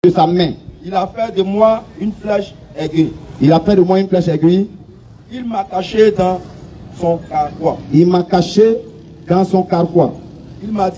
de sa main. Il a fait de moi une flèche aiguë. Il a fait de moi une flèche aiguë. Il m'a caché dans son carquois. Il m'a caché dans son carquois. Il m'a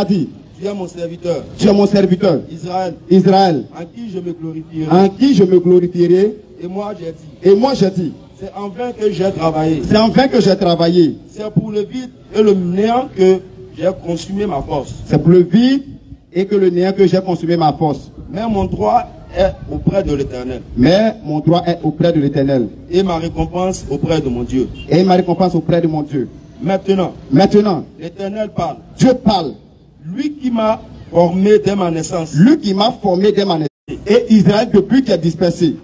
dit, tu es mon serviteur. Tu es mon serviteur. Israël. Israël. En qui je me glorifierai. En qui je me glorifierai. Et moi j'ai dit. Et moi j'ai dit. C'est en vain que j'ai travaillé. C'est en vain que j'ai travaillé. C'est pour le vide et le néant que j'ai consumé ma force. C'est pour le vide et que le néant que j'ai consumé ma force. Mais mon droit est auprès de l'Éternel. Mais mon droit est auprès de l'Éternel. Et ma récompense auprès de mon Dieu. Et ma récompense auprès de mon Dieu. Maintenant, l'Éternel parle. Dieu parle. Lui qui m'a formé dès ma naissance. Lui qui m'a formé dès ma naissance. Et Israël depuis qu'il est dispersé.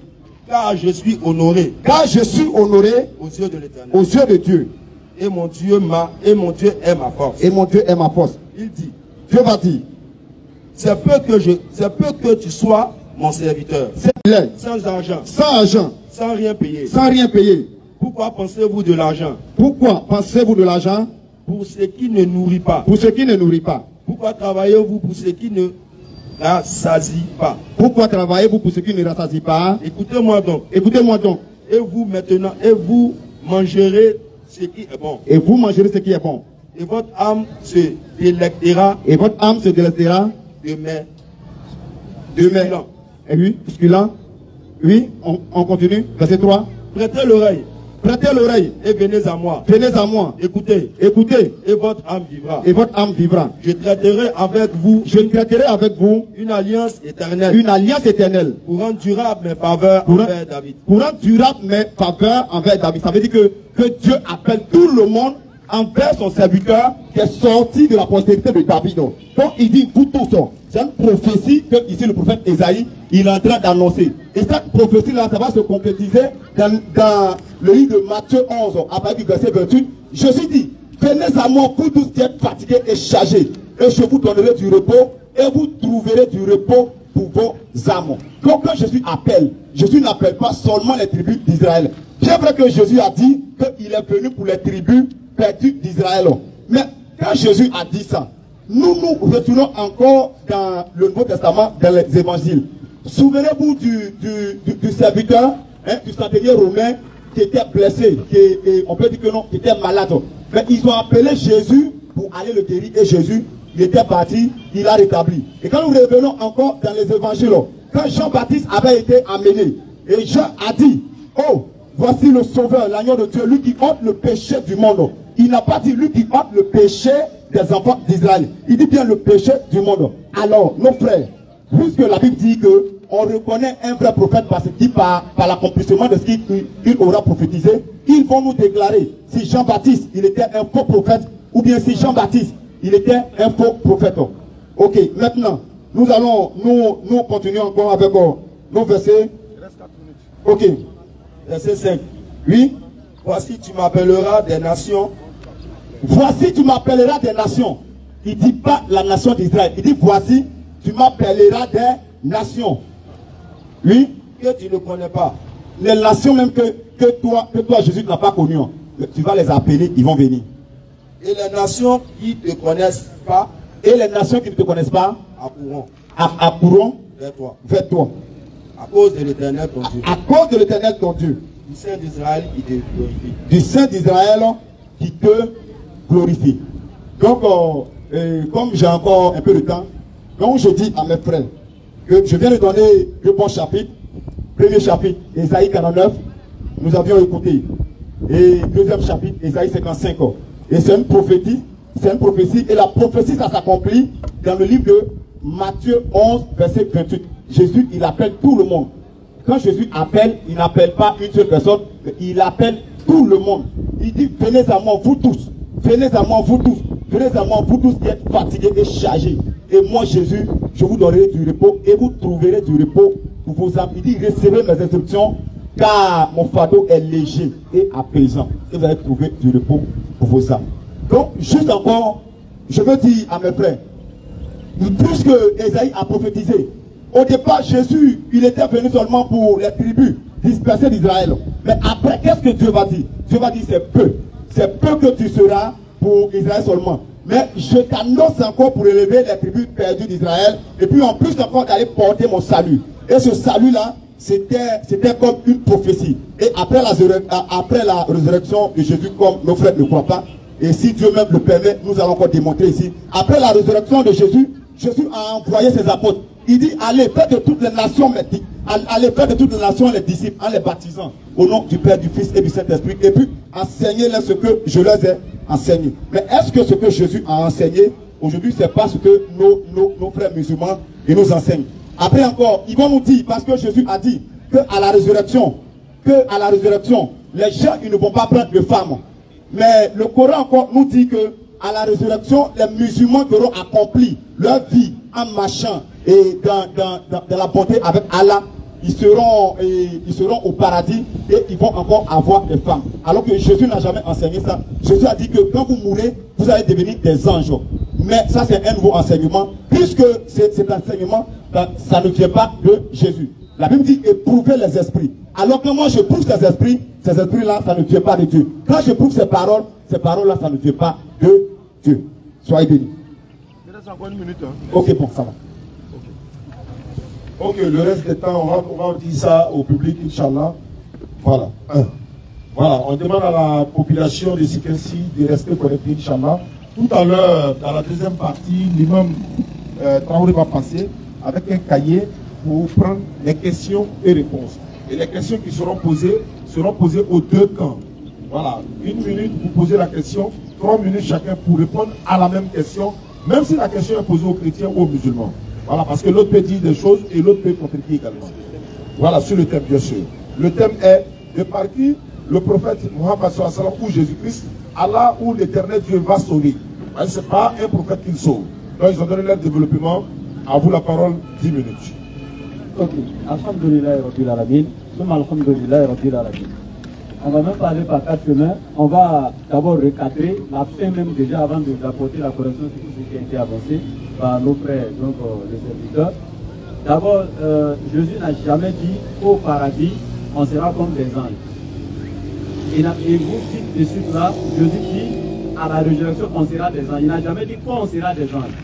Car je suis honoré. Car je suis honoré aux yeux de l'Éternel. Aux yeux de Dieu. Et mon Dieu est ma force. Et mon Dieu est ma force. Il dit. Dieu va dire. C'est peu que tu sois mon serviteur. Sans argent. Sans argent. Sans rien payer. Sans rien payer. Pourquoi pensez-vous de l'argent? Pourquoi pensez-vous de l'argent? Pour ce qui ne nourrit pas. Pour ce qui ne nourrit pas. Pourquoi travaillez-vous pour ce qui ne rassasie pas? Pourquoi travaillez-vous pour ce qui ne rassasie pas? Écoutez-moi donc. Écoutez-moi donc. Et vous maintenant, et vous mangerez ce qui est bon. Et vous mangerez ce qui est bon. Et votre âme se délectera. Et votre âme se délectera. De mes. Et oui, succulent. Oui, on continue. Verset 3. Prêtez l'oreille. Prêtez l'oreille. Et venez à moi. Venez à moi. Écoutez. Écoutez. Et votre âme vivra. Et votre âme vivra. Je traiterai avec vous. Je traiterai avec vous. Une alliance éternelle. Une alliance éternelle. Pour rendre durable mes faveurs envers David. Pour rendre durable mes faveurs envers David. Ça veut dire que Dieu appelle tout le monde envers son serviteur qui est sorti de la postérité de David. Donc il dit vous tous. C'est une prophétie que ici le prophète Ésaïe il est en train d'annoncer. Et cette prophétie là ça va se concrétiser dans le livre de Matthieu 11 à partir du verset 28. Jésus dit venez à moi vous tous qui êtes fatigués et chargés et je vous donnerai du repos et vous trouverez du repos pour vos âmes. Donc quand Jésus n'appelle pas seulement les tribus d'Israël. Bien vrai que Jésus a dit qu'il est venu pour les tribus perdues d'Israël. Mais quand Jésus a dit ça, nous retournons encore dans le Nouveau Testament, dans les évangiles. Souvenez-vous du serviteur, du centenier romain qui était blessé, on peut dire que non, qui était malade. Mais ils ont appelé Jésus pour aller le guérir et Jésus, il était parti, il a rétabli. Et quand nous revenons encore dans les évangiles, quand Jean-Baptiste avait été amené, et Jean a dit, oh, voici le sauveur, l'agneau de Dieu, lui qui ôte le péché du monde. Il n'a pas dit lui qui ôte le péché des enfants d'Israël. Il dit bien le péché du monde. Alors, nos frères, puisque la Bible dit que on reconnaît un vrai prophète parce qu'il par l'accomplissement de ce qu'il aura prophétisé, ils vont nous déclarer si Jean-Baptiste, il était un faux prophète, ou bien si Jean-Baptiste, il était un faux prophète. Ok, maintenant, nous continuons encore avec nos versets. Ok. Verset 5. Oui. Voici tu m'appelleras des nations. Voici tu m'appelleras des nations. Il ne dit pas la nation d'Israël. Il dit voici tu m'appelleras des nations. Oui. Que tu ne connais pas. Les nations même que toi Jésus n'as pas connues. Tu vas les appeler, ils vont venir. Et les nations qui ne te connaissent pas. Et les nations qui ne te connaissent pas. Accourront vers toi. À cause de l'Éternel ton Dieu. À cause de l'Éternel ton Dieu. Du Saint d'Israël qui te glorifie. Du Saint d'Israël qui te glorifie. Donc, comme j'ai encore un peu de temps, quand je dis à mes frères que je viens de donner le bon chapitre, premier chapitre, Ésaïe 49, nous avions écouté. Et deuxième chapitre, Ésaïe 55. Et c'est une prophétie, et la prophétie, ça s'accomplit dans le livre de Matthieu 11, verset 28. Jésus, il appelle tout le monde. Quand Jésus appelle, il n'appelle pas une seule personne, il appelle tout le monde. Il dit, venez à moi, vous tous. Venez à moi, vous tous. Venez à moi, vous tous qui êtes fatigués et chargés. Et moi, Jésus, je vous donnerai du repos et vous trouverez du repos pour vos âmes. Il dit, recevez mes instructions, car mon fardeau est léger et apaisant. Et vous allez trouver du repos pour vos âmes. Donc, juste encore, je veux dire à mes frères, puisque Ésaïe a prophétisé, au départ, Jésus, il était venu seulement pour les tribus dispersées d'Israël. Mais après, qu'est-ce que Dieu va dire? Dieu va dire, c'est peu. C'est peu que tu seras pour Israël seulement. Mais je t'annonce encore pour élever les tribus perdues d'Israël. Et puis en plus encore d'aller porter mon salut. Et ce salut-là, c'était comme une prophétie. Et après la résurrection de Jésus, comme nos frères ne croient pas, et si Dieu même le permet, nous allons encore démontrer ici. Après la résurrection de Jésus, Jésus a envoyé ses apôtres. Il dit, allez, faites de toutes les nations, allez, faites de toutes les nations les disciples, en les baptisant au nom du Père, du Fils et du Saint-Esprit. Et puis, enseignez-leur ce que je leur ai enseigné. Mais est-ce que ce que Jésus a enseigné, aujourd'hui, c'est pas ce que nos frères musulmans nous enseignent? Après encore, ils vont nous dire, parce que Jésus a dit qu'à la résurrection, les gens, ils ne vont pas prendre de femmes. Mais le Coran encore nous dit que à la résurrection, les musulmans qui auront accompli leur vie en marchant et dans la bonté avec Allah, ils seront au paradis et ils vont encore avoir des femmes. Alors que Jésus n'a jamais enseigné ça. Jésus a dit que quand vous mourrez, vous allez devenir des anges. Mais ça, c'est un nouveau enseignement, puisque cet enseignement, ça ne vient pas de Jésus. La Bible dit éprouver les esprits. Alors que moi je prouve ces esprits-là, ça ne vient pas de Dieu. Quand je prouve ces paroles-là, ça ne vient pas de Dieu. Soyez bénis. Il reste encore une minute. Hein. Ok, bon, ça va. Ok, le reste du temps, on va dire ça au public, Inch'Allah. Voilà. Voilà, on demande à la population de Sikensi de rester connectée, Inch'Allah. Tout à l'heure, dans la deuxième partie, l'imam Traoré va passer avec un cahier pour prendre les questions et réponses. Et les questions qui seront posées aux deux camps. Voilà, 1 minute vous posez la question, 3 minutes chacun pour répondre à la même question, même si la question est posée aux chrétiens ou aux musulmans. Voilà, parce que l'autre peut dire des choses et l'autre peut contredire également. Voilà, sur le thème bien sûr. Le thème est de par qui le prophète Mohammed ou Jésus-Christ, Allah ou l'éternel Dieu va sauver. Ce n'est pas un prophète qu'il sauve. Donc ils ont donné leur développement. À vous la parole, 10 minutes. Ok, alhamdoulilah rabbil alamin, alhamdoulilah rabbil alamin. On va même parler par 4 chemins. On va d'abord recadrer la fin même déjà avant d'apporter la correction sur tout ce qui a été avancé par nos frères, donc les serviteurs. D'abord, Jésus n'a jamais dit qu'au paradis, on sera comme des anges. Et vous dites de suite là, Jésus dit à la résurrection qu'on sera des anges. Il n'a jamais dit qu'on sera des anges.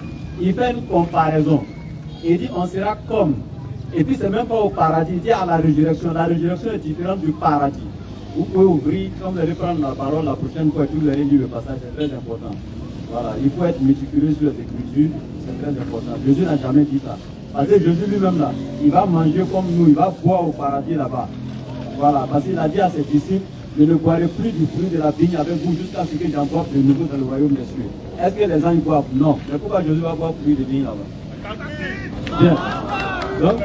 Il fait une comparaison. Il dit on sera comme. Et puis c'est même pas au paradis, il dit à la résurrection. La résurrection est différente du paradis. Vous pouvez ouvrir, comme vous allez prendre la parole la prochaine fois, que vous allez lire le passage, c'est très important. Voilà, il faut être méticuleux sur les Écritures, c'est très important. Jésus n'a jamais dit ça. Parce que Jésus lui-même là, il va manger comme nous, il va boire au paradis là-bas. Voilà, parce qu'il a dit à ses disciples, je ne boirai plus du fruit de la vigne avec vous jusqu'à ce que j'emporte de nouveau dans le royaume des cieux. Est-ce que les anges boivent? Non. Mais pourquoi Jésus va boire fruit de vigne là-bas? Bien. Donc,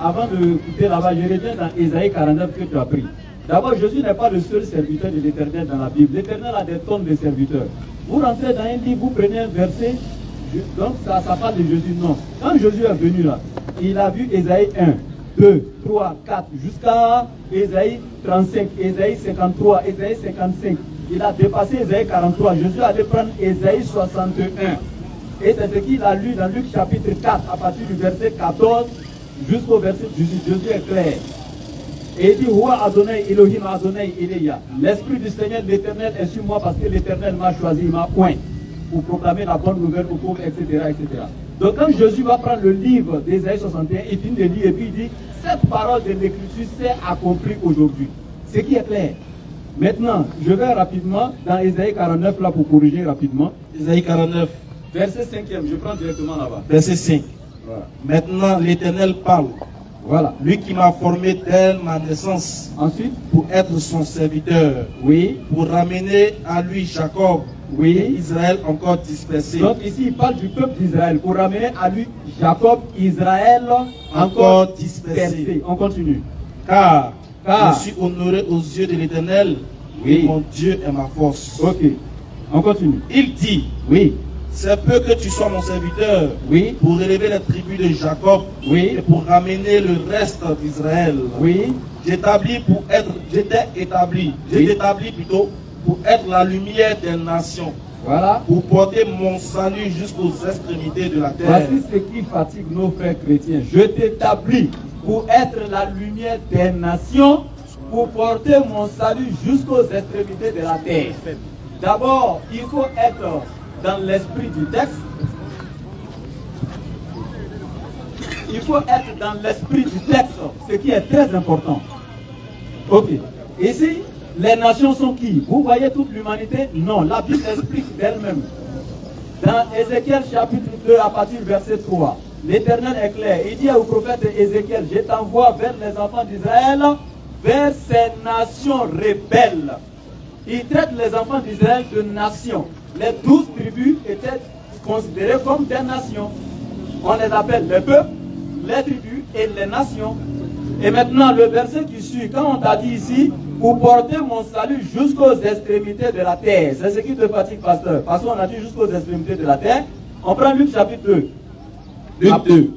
avant de quitter là-bas, je reviens dans Ésaïe 49 que tu as pris. D'abord, Jésus n'est pas le seul serviteur de l'Éternel dans la Bible. L'Éternel a des tonnes de serviteurs. Vous rentrez dans un livre, vous prenez un verset, donc ça parle de Jésus. Non. Quand Jésus est venu là, il a vu Ésaïe 1, 2, 3, 4, jusqu'à Ésaïe 35, Ésaïe 53, Ésaïe 55. Il a dépassé Ésaïe 43. Jésus allait prendre Ésaïe 61. Et c'est ce qu'il a lu dans Luc chapitre 4, à partir du verset 14 jusqu'au verset 18. Jésus est clair. Et il dit, Ouah Adonai, Elohim Adonai, Eleya. L'Esprit du Seigneur, l'Éternel est sur moi parce que l'Éternel m'a choisi, il m'a oint pour proclamer la bonne nouvelle aux pauvres, etc., etc. Donc quand Jésus va prendre le livre d'Ésaïe 61, il finit de lire et puis il dit, cette parole de l'Écriture s'est accomplie aujourd'hui. Ce qui est clair. Maintenant, je vais rapidement dans Ésaïe 49 là pour corriger rapidement. Ésaïe 49. Verset 5e, je prends directement là-bas. Verset 5. Voilà. Maintenant l'Éternel parle. Voilà. Lui qui m'a formé dès ma naissance. Ensuite, pour être son serviteur. Oui. Pour ramener à lui Jacob. Oui. Et Israël encore dispersé. Donc ici il parle du peuple d'Israël. Pour ramener à lui Jacob, Israël encore dispersé. On continue. Car je suis honoré aux yeux de l'Éternel. Oui. Et mon Dieu est ma force. Ok. On continue. Il dit. Oui. C'est peu que tu sois mon serviteur, oui, pour élever les tribus de Jacob, oui, et pour ramener le reste d'Israël. Oui. Je t'ai établi plutôt pour être la lumière des nations. Voilà. Pour porter mon salut jusqu'aux extrémités de la terre. Voici ce qui fatigue nos frères chrétiens. Je t'établis pour être la lumière des nations, pour porter mon salut jusqu'aux extrémités de la terre. D'abord, il faut être dans l'esprit du texte. Il faut être dans l'esprit du texte, ce qui est très important. Ok. Ici, les nations sont qui? Vous voyez toute l'humanité? Non, la Bible explique d'elle-même. Dans Ézéchiel chapitre 2, à partir du verset 3, l'Éternel est clair. Il dit au prophète Ézéchiel, je t'envoie vers les enfants d'Israël, vers ces nations rebelles. Il traite les enfants d'Israël de nations. Les 12 tribus étaient considérées comme des nations. On les appelle les peuples, les tribus et les nations. Et maintenant, le verset qui suit, quand on t'a dit ici, pour porter mon salut jusqu'aux extrémités de la terre. C'est ce qui te fatigue, pasteur. Parce qu'on a dit jusqu'aux extrémités de la terre. On prend Luc chapitre 2. Luc 2.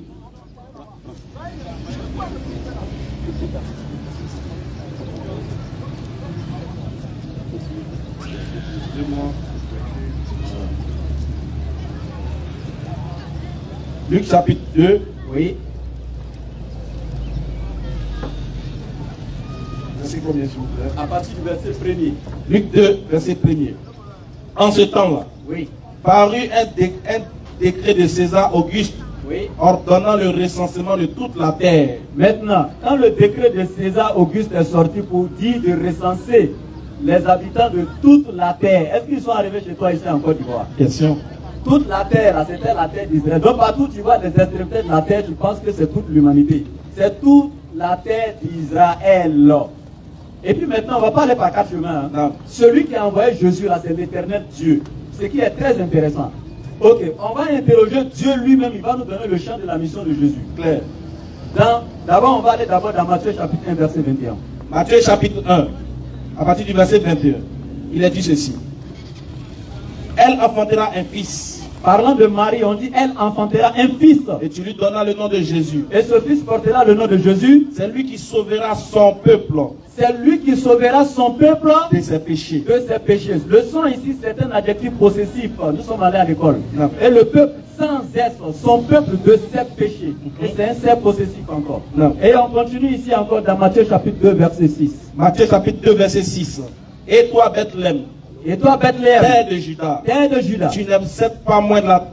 Luc chapitre 2. Oui. Verset combien, s'il vous plaît? À partir du verset 1er. Luc 2, verset 1er. En ce temps-là, Oui. parut un décret de César Auguste, Oui. ordonnant le recensement de toute la terre. Maintenant, quand le décret de César Auguste est sorti pour dire de recenser les habitants de toute la terre, est-ce qu'ils sont arrivés chez toi ici en Côte d'Ivoire? Question. Toute la terre, c'était la terre d'Israël. Donc partout tu vois des extrémités de la terre, tu penses que c'est toute l'humanité. C'est toute la terre d'Israël. Et puis maintenant, on va pas aller par quatre chemins. Hein. Celui qui a envoyé Jésus là, c'est l'Éternel Dieu. Ce qui est très intéressant. Ok, on va interroger Dieu lui-même, il va nous donner le champ de la mission de Jésus. Clair. D'abord, on va aller d'abord dans Matthieu chapitre 1, verset 21. Matthieu chapitre 1, à partir du verset 21, il est dit ceci. Elle enfantera un fils. Parlant de Marie, on dit elle enfantera un fils. Et tu lui donneras le nom de Jésus. Et ce fils portera le nom de Jésus. C'est lui qui sauvera son peuple. C'est lui qui sauvera son peuple de ses péchés. De ses péchés. Le son ici, c'est un adjectif possessif. Nous sommes allés à l'école. Et le peuple sans S, son peuple de ses péchés. Et c'est un C possessif encore. Et on continue ici encore dans Matthieu chapitre 2, verset 6. Matthieu chapitre 2, verset 6. Et toi, Bethléem. Et toi, Bethléem, terre de Juda, tu n'es pas moindre,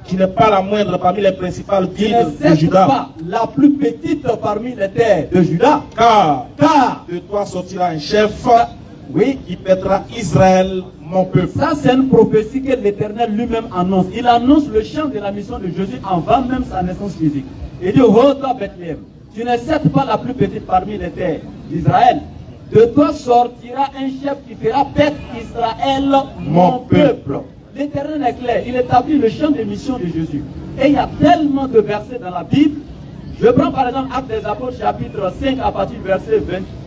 tu n'es pas la moindre parmi les principales villes de Juda. Pas la plus petite parmi les terres de Juda. Car de toi sortira un chef, oui, qui pètera Israël, mon peuple. Ça, c'est une prophétie que l'Éternel lui-même annonce. Il annonce le champ de la mission de Jésus avant même sa naissance physique. Il dit, oh toi, Bethléem, tu n'es certes pas la plus petite parmi les terres d'Israël. De toi sortira un chef qui fera paître Israël, mon peuple. L'Éternel est clair, il établit le champ de mission de Jésus. Et il y a tellement de versets dans la Bible. Je prends par exemple Actes des Apôtres chapitre 5 à partir du verset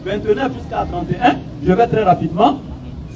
29 jusqu'à 31. Je vais très rapidement.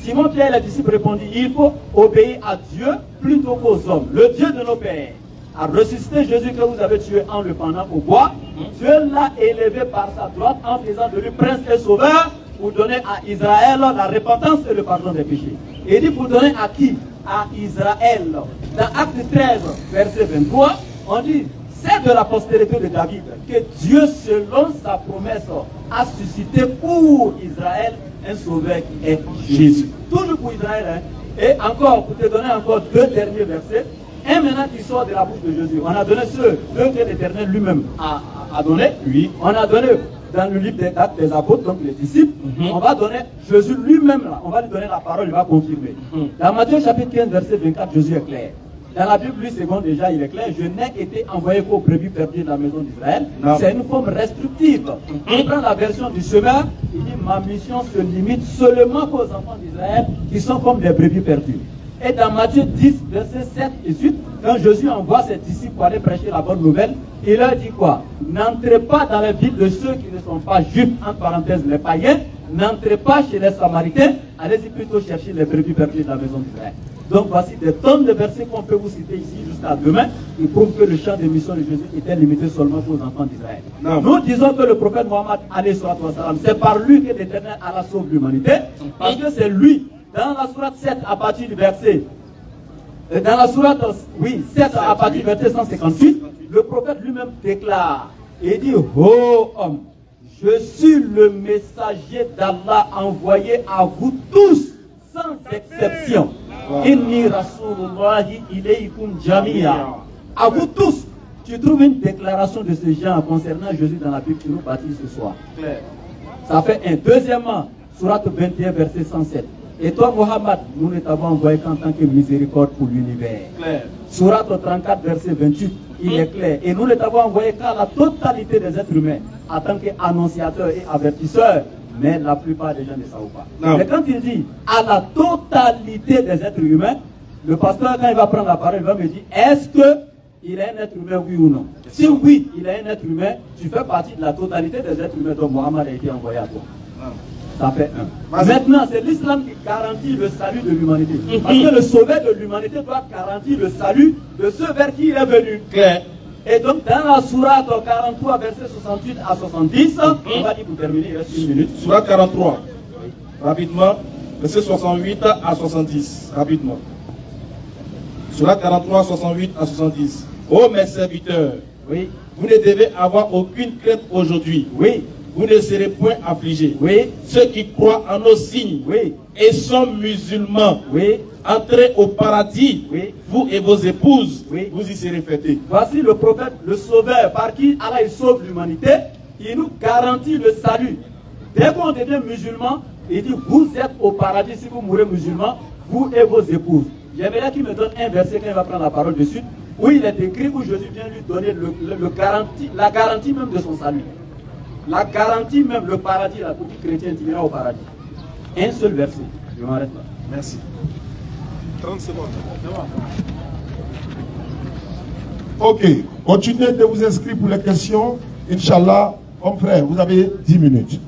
Simon Pierre et les disciples répondirent, il faut obéir à Dieu plutôt qu'aux hommes. Le Dieu de nos pères a ressuscité Jésus que vous avez tué en le pendant au bois. Dieu l'a élevé par sa droite en faisant de lui prince et sauveur, pour donner à Israël la repentance et le pardon des péchés. Et il dit pour donner à qui? À Israël. Dans Acte 13, verset 23, on dit, c'est de la postérité de David que Dieu, selon sa promesse, a suscité pour Israël un sauveur qui est Jésus. Toujours pour Israël. Hein. Et encore, pour te donner encore deux derniers versets, un maintenant qui sort de la bouche de Jésus. On a donné ceux que l'Éternel lui-même a donné. Oui. On a donné dans le livre des Actes des Apôtres, donc les disciples, on va donner Jésus lui-même, on va lui donner la parole, il va confirmer. Dans Matthieu chapitre 15, verset 24, Jésus est clair. Dans la Bible, lui, second déjà, il est clair, je n'ai été envoyé qu'aux brebis perdues de la maison d'Israël. C'est une forme restrictive. On prend la version du semeur, il dit, ma mission se limite seulement aux enfants d'Israël qui sont comme des brebis perdues. Et dans Matthieu 10, versets 7 et 8, quand Jésus envoie ses disciples pour aller prêcher la bonne nouvelle, il leur dit quoi? N'entrez pas dans les villes de ceux qui ne sont pas juifs, entre parenthèses les païens, n'entrez pas chez les Samaritains, allez-y plutôt chercher les brebis perdues de la maison d'Israël. Donc voici des tonnes de versets qu'on peut vous citer ici jusqu'à demain, qui prouvent que le champ de mission de Jésus était limité seulement aux enfants d'Israël. Nous disons que le prophète Mohammed, c'est par lui que l'Éternel Allah sauve l'humanité, parce que c'est lui. Dans la sourate 7, à partir du verset, dans la sourate 7, à partir du verset 158, le prophète lui-même déclare, et dit, ô homme, je suis le messager d'Allah envoyé à vous tous, sans exception. Inni Rasulullahi ilaykum jami'a. À vous tous, tu trouves une déclaration de ce genre concernant Jésus dans la Bible qui nous baptise ce soir. Claire. Ça fait un. Deuxièmement, Sourate 21, verset 107. Et toi, Mohammed, nous ne t'avons envoyé qu'en tant que miséricorde pour l'univers. Claire. Sourate 34, verset 28, il est clair. Et nous ne t'avons envoyé qu'à la totalité des êtres humains, en tant qu'annonciateurs et avertisseurs. Mais la plupart des gens ne savent pas. Non. Mais quand il dit à la totalité des êtres humains, le pasteur, quand il va prendre la parole, il va me dire, est-ce qu'il est un être humain, oui ou non? Si oui, il est un être humain, tu fais partie de la totalité des êtres humains dont Mohammed a été envoyé à toi. Non. Ça fait un. Maintenant, c'est l'islam qui garantit le salut de l'humanité. Parce que le sauveur de l'humanité doit garantir le salut de ceux vers qui il est venu. Claire. Et donc, dans la sourate 43, verset 68 à 70, on va dire pour terminer, il reste une minute. Sourate 43. Rapidement. Verset 68 à 70. Rapidement. Sourate 43, 68 à 70. Ô mes serviteurs, Oui, vous ne devez avoir aucune crainte aujourd'hui. oui, Vous ne serez point affligés. oui, Ceux qui croient en nos signes oui, et sont musulmans, oui. entrez au paradis, Oui. vous et vos épouses, Oui. vous y serez fêtés. Voici le prophète, le sauveur, par qui Allah il sauve l'humanité. Il nous garantit le salut. Dès qu'on devient musulman, il dit, vous êtes au paradis si vous mourrez musulman, vous et vos épouses. J'aimerais qu'il me donne un verset quand il va prendre la parole dessus, où il est écrit, où Jésus vient lui donner la garantie même de son salut. La garantie même, le paradis, la petite chrétienne, tu iras au paradis. Un seul verset. Je m'arrête là. Merci. 30 secondes. Ok, continuez de vous inscrire pour les questions. Inch'Allah, mon frère, vous avez 10 minutes.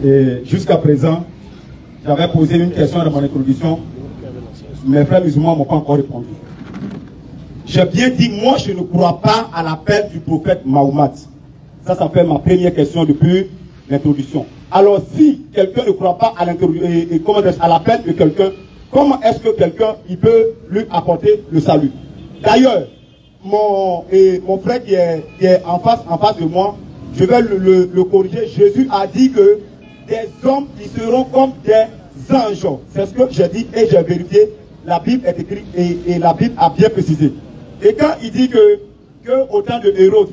Et jusqu'à présent, j'avais posé une question dans mon introduction. Mes frères musulmans ne m'ont pas encore répondu. J'ai bien dit, moi je ne crois pas à l'appel du prophète Mahomet. Ça fait ma première question depuis l'introduction. Alors si quelqu'un ne croit pas à l'appel de quelqu'un, comment est-ce que quelqu'un il peut lui apporter le salut? D'ailleurs, mon frère qui est en face de moi, je vais le corriger. Jésus a dit que des hommes ils seront comme des anges. C'est ce que j'ai dit et j'ai vérifié. La Bible est écrite et la Bible a bien précisé. Et quand il dit que au temps de Hérode,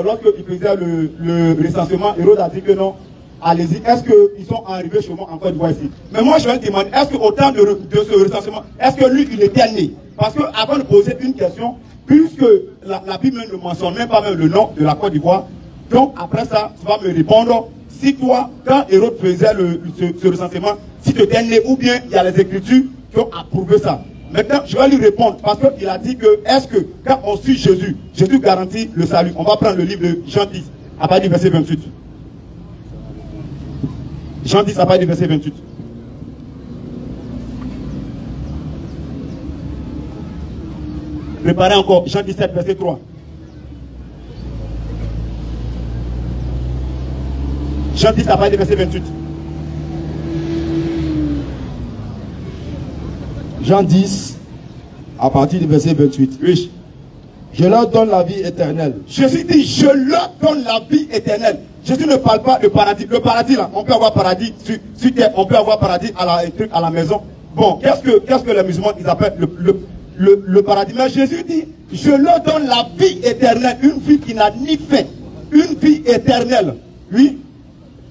lorsqu'il faisait le recensement, Hérode a dit que non, allez-y, est-ce qu'ils sont arrivés chez moi en Côte d'Ivoire ici? Mais moi je vais demander, est-ce qu'au temps de ce recensement, est-ce que lui il était né? Parce que avant de poser une question, puisque la Bible ne mentionne même pas même le nom de la Côte d'Ivoire, donc après ça, tu vas me répondre, si toi, quand Hérode faisait ce recensement, si tu étais né ou bien il y a les Écritures qui ont approuvé ça. Maintenant, je vais lui répondre parce qu'il a dit que, est-ce que quand on suit Jésus, Jésus garantit le salut. On va prendre le livre de Jean 10, à partir du verset 28. Jean 10, à partir du verset 28. Préparez encore, Jean 17, verset 3. Jean 10, à partir du verset 28. Jean 10, à partir du verset 28. Oui. Je leur donne la vie éternelle. Jésus dit, je leur donne la vie éternelle. Jésus ne parle pas de paradis. Le paradis, là, on peut avoir paradis sur terre, on peut avoir paradis à la maison. Bon, qu'est-ce que les musulmans ils appellent le paradis? Mais Jésus dit, je leur donne la vie éternelle, une vie qui n'a ni fin, une vie éternelle. Oui.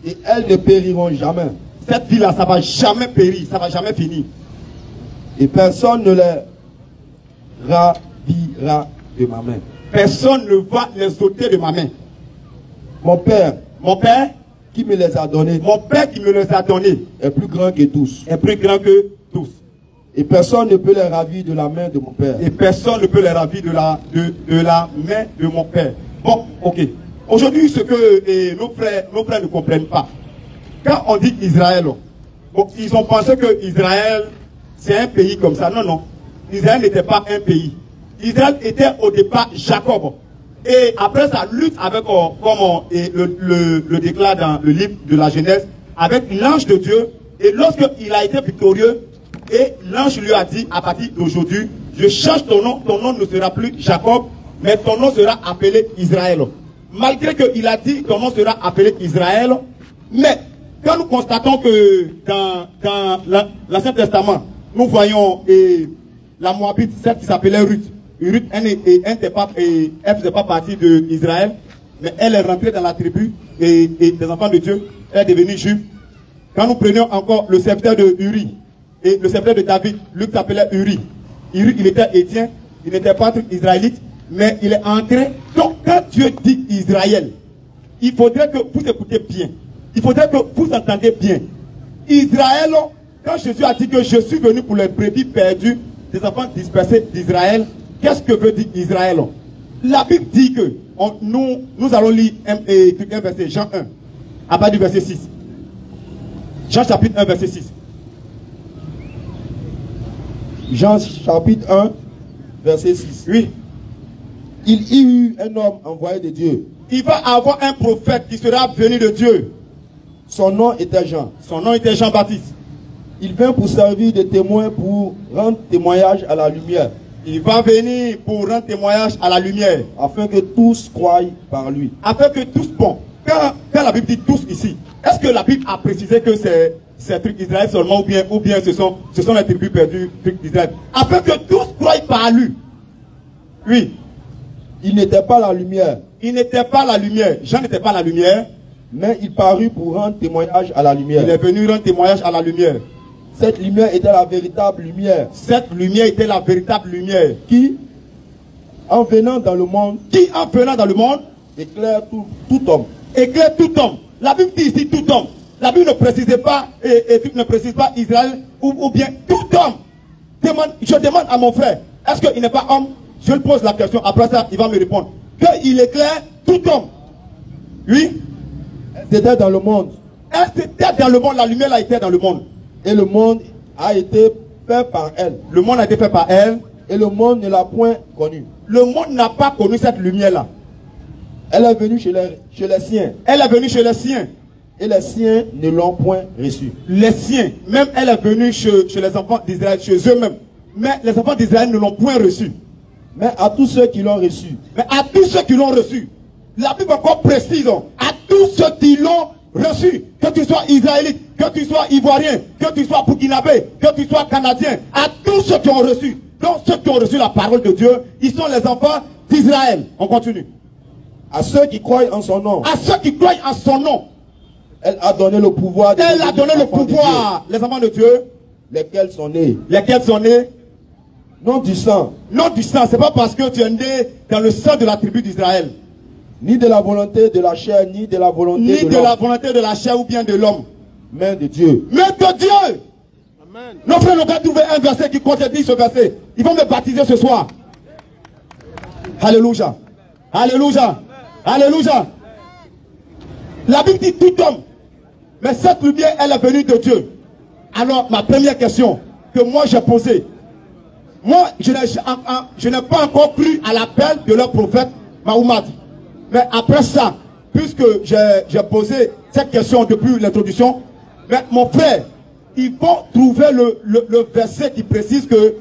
Et elles ne périront jamais. Cette vie-là, ça ne va jamais périr, ça ne va jamais finir. Et personne ne les ravira de ma main. Personne ne va les ôter de ma main. Mon Père, qui me les a donnés, mon Père qui me les a donnés, est plus grand que tous. Est plus grand que tous. Et personne ne peut les ravir de la main de mon Père. Et personne ne peut les ravir de la main de mon Père. Bon, ok. Aujourd'hui, ce que nos frères ne comprennent pas. Quand on dit Israël, bon, ils ont pensé que Israël, c'est un pays comme ça. Non, non. Israël n'était pas un pays. Israël était au départ Jacob. Et après sa lutte avec, comme le déclare dans le livre de la Genèse, avec l'ange de Dieu. Et lorsqu'il a été victorieux, et l'ange lui a dit, à partir d'aujourd'hui, je change ton nom ne sera plus Jacob, mais ton nom sera appelé Israël. Malgré qu'il a dit, ton nom sera appelé Israël, mais quand nous constatons que dans l'Ancien Testament, nous voyons la Moabite, celle qui s'appelait Ruth. Ruth, elle ne faisait pas partie d'Israël, mais elle est rentrée dans la tribu et des enfants de Dieu. Elle est devenue juive. Quand nous prenions encore le serviteur de Uri et le serviteur de David, lui qui s'appelait Uri. Uri, il était éthien, il n'était pas israélite, mais il est entré. Donc, quand Dieu dit Israël, il faudrait que vous écoutez bien. Il faudrait que vous entendez bien. Israël, quand Jésus a dit que je suis venu pour les brebis perdues des enfants dispersés d'Israël, qu'est-ce que veut dire Israël? La Bible dit que nous allons lire un verset, Jean 1, à partir du verset 6. Jean chapitre 1, verset 6. Jean chapitre 1, verset 6. Oui. Il y eut un homme envoyé de Dieu. Il va avoir un prophète qui sera venu de Dieu. Son nom était Jean. Son nom était Jean-Baptiste. Il vint pour servir de témoin, pour rendre témoignage à la lumière. Il va venir pour rendre témoignage à la lumière. Afin que tous croient par lui. Afin que tous, bon, quand la Bible dit tous ici, est-ce que la Bible a précisé que c'est truc d'Israël seulement ou bien ce sont les tribus perdues d'Israël? Afin que tous croient par lui. Oui. Il n'était pas la lumière. Il n'était pas la lumière. Jean n'était pas la lumière. Mais il parut pour rendre témoignage à la lumière. Il est venu rendre témoignage à la lumière. Cette lumière était la véritable lumière. Cette lumière était la véritable lumière. Qui, en venant dans le monde, éclaire tout homme. Éclaire tout homme. La Bible dit ici tout homme. La Bible ne précise pas, ne précise pas Israël ou bien tout homme. Je demande à mon frère, est-ce qu'il n'est pas homme? Je lui pose la question, après ça, il va me répondre. Qu'il éclaire tout homme. Oui? C'était dans le monde. Elle était dans le monde, la lumière a été dans le monde. Et le monde a été fait par elle. Le monde a été fait par elle. Et le monde ne l'a point connue. Le monde n'a pas connu cette lumière-là. Elle est venue chez les siens. Elle est venue chez les siens. Et les siens ne l'ont point reçue. Les siens, même elle est venue chez les enfants d'Israël, chez eux-mêmes. Mais les enfants d'Israël ne l'ont point reçue. Mais à tous ceux qui l'ont reçue. Mais à tous ceux qui l'ont reçue. La Bible encore précise, à tous ceux qui l'ont reçu, que tu sois israélite, que tu sois ivoirien, que tu sois burkinabé, que tu sois canadien, à tous ceux qui ont reçu. Donc ceux qui ont reçu la parole de Dieu, ils sont les enfants d'Israël. On continue. À ceux qui croient en son nom. À ceux qui croient en son nom. Elle a donné le pouvoir. Elle a donné le pouvoir. Les enfants de Dieu. Lesquels sont nés. Lesquels sont nés. Non du sang. Non du sang. C'est pas parce que tu es né dans le sang de la tribu d'Israël. Ni de la volonté de la chair, ni de la volonté ni de la volonté de la chair ou bien de l'homme. Mais de Dieu. Mais de Dieu. Amen. Nos frères n'ont qu'à trouver un verset qui contredit ce verset. Ils vont me baptiser ce soir. Alléluia. Alléluia. Alléluia. La Bible dit tout homme. Mais cette lumière, elle est venue de Dieu. Alors, ma première question que moi j'ai posée. Moi, je n'ai pas encore cru à l'appel de leur prophète Mahomet. Mais après ça, puisque j'ai posé cette question depuis l'introduction, mais mon frère, il faut trouver le verset qui précise que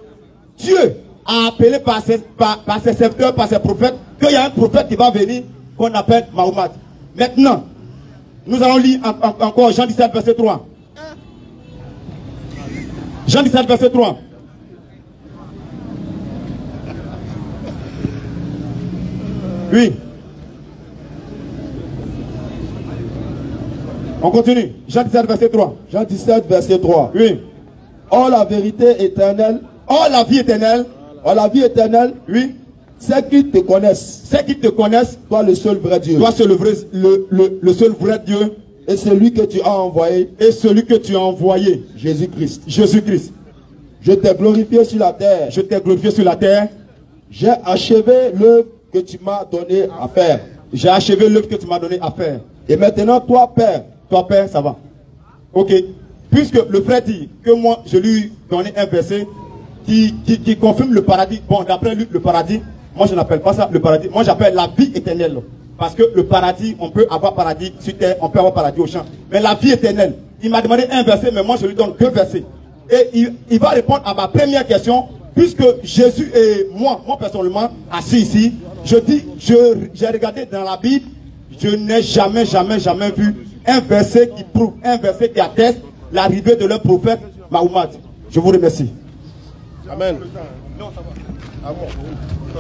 Dieu a appelé par ses serviteurs, par ses prophètes, qu'il y a un prophète qui va venir, qu'on appelle Mahomet. Maintenant, nous allons lire encore Jean 17, verset 3. Jean 17, verset 3. Oui. On continue. Jean 17, verset 3. Jean 17, verset 3. Oui. Or la vérité éternelle. Or la vie éternelle. Or la vie éternelle. Oui. C'est qu'ils te connaissent. C'est qu'ils te connaissent. Toi le seul vrai Dieu. Toi le seul vrai Dieu. Et celui que tu as envoyé. Et celui que tu as envoyé. Jésus-Christ. Jésus-Christ. Je t'ai glorifié sur la terre. Je t'ai glorifié sur la terre. J'ai achevé l'œuvre que tu m'as donné à faire. J'ai achevé l'œuvre que tu m'as donné à faire. Et maintenant, toi, Père. Toi, Père, ça va. Ok. Puisque le frère dit que moi, je lui donnais un verset qui confirme le paradis. Bon, d'après lui, le paradis, moi, je n'appelle pas ça le paradis. Moi, j'appelle la vie éternelle. Parce que le paradis, on peut avoir paradis sur terre, on peut avoir paradis au champ. Mais la vie éternelle, il m'a demandé un verset, mais moi, je lui donne deux versets. Et il va répondre à ma première question. Puisque Jésus et moi personnellement, assis ici, je dis, j'ai regardé dans la Bible, je n'ai jamais vu un verset qui prouve, un verset qui atteste l'arrivée de leur prophète Mahomet. Je vous remercie. Amen. Ah bon.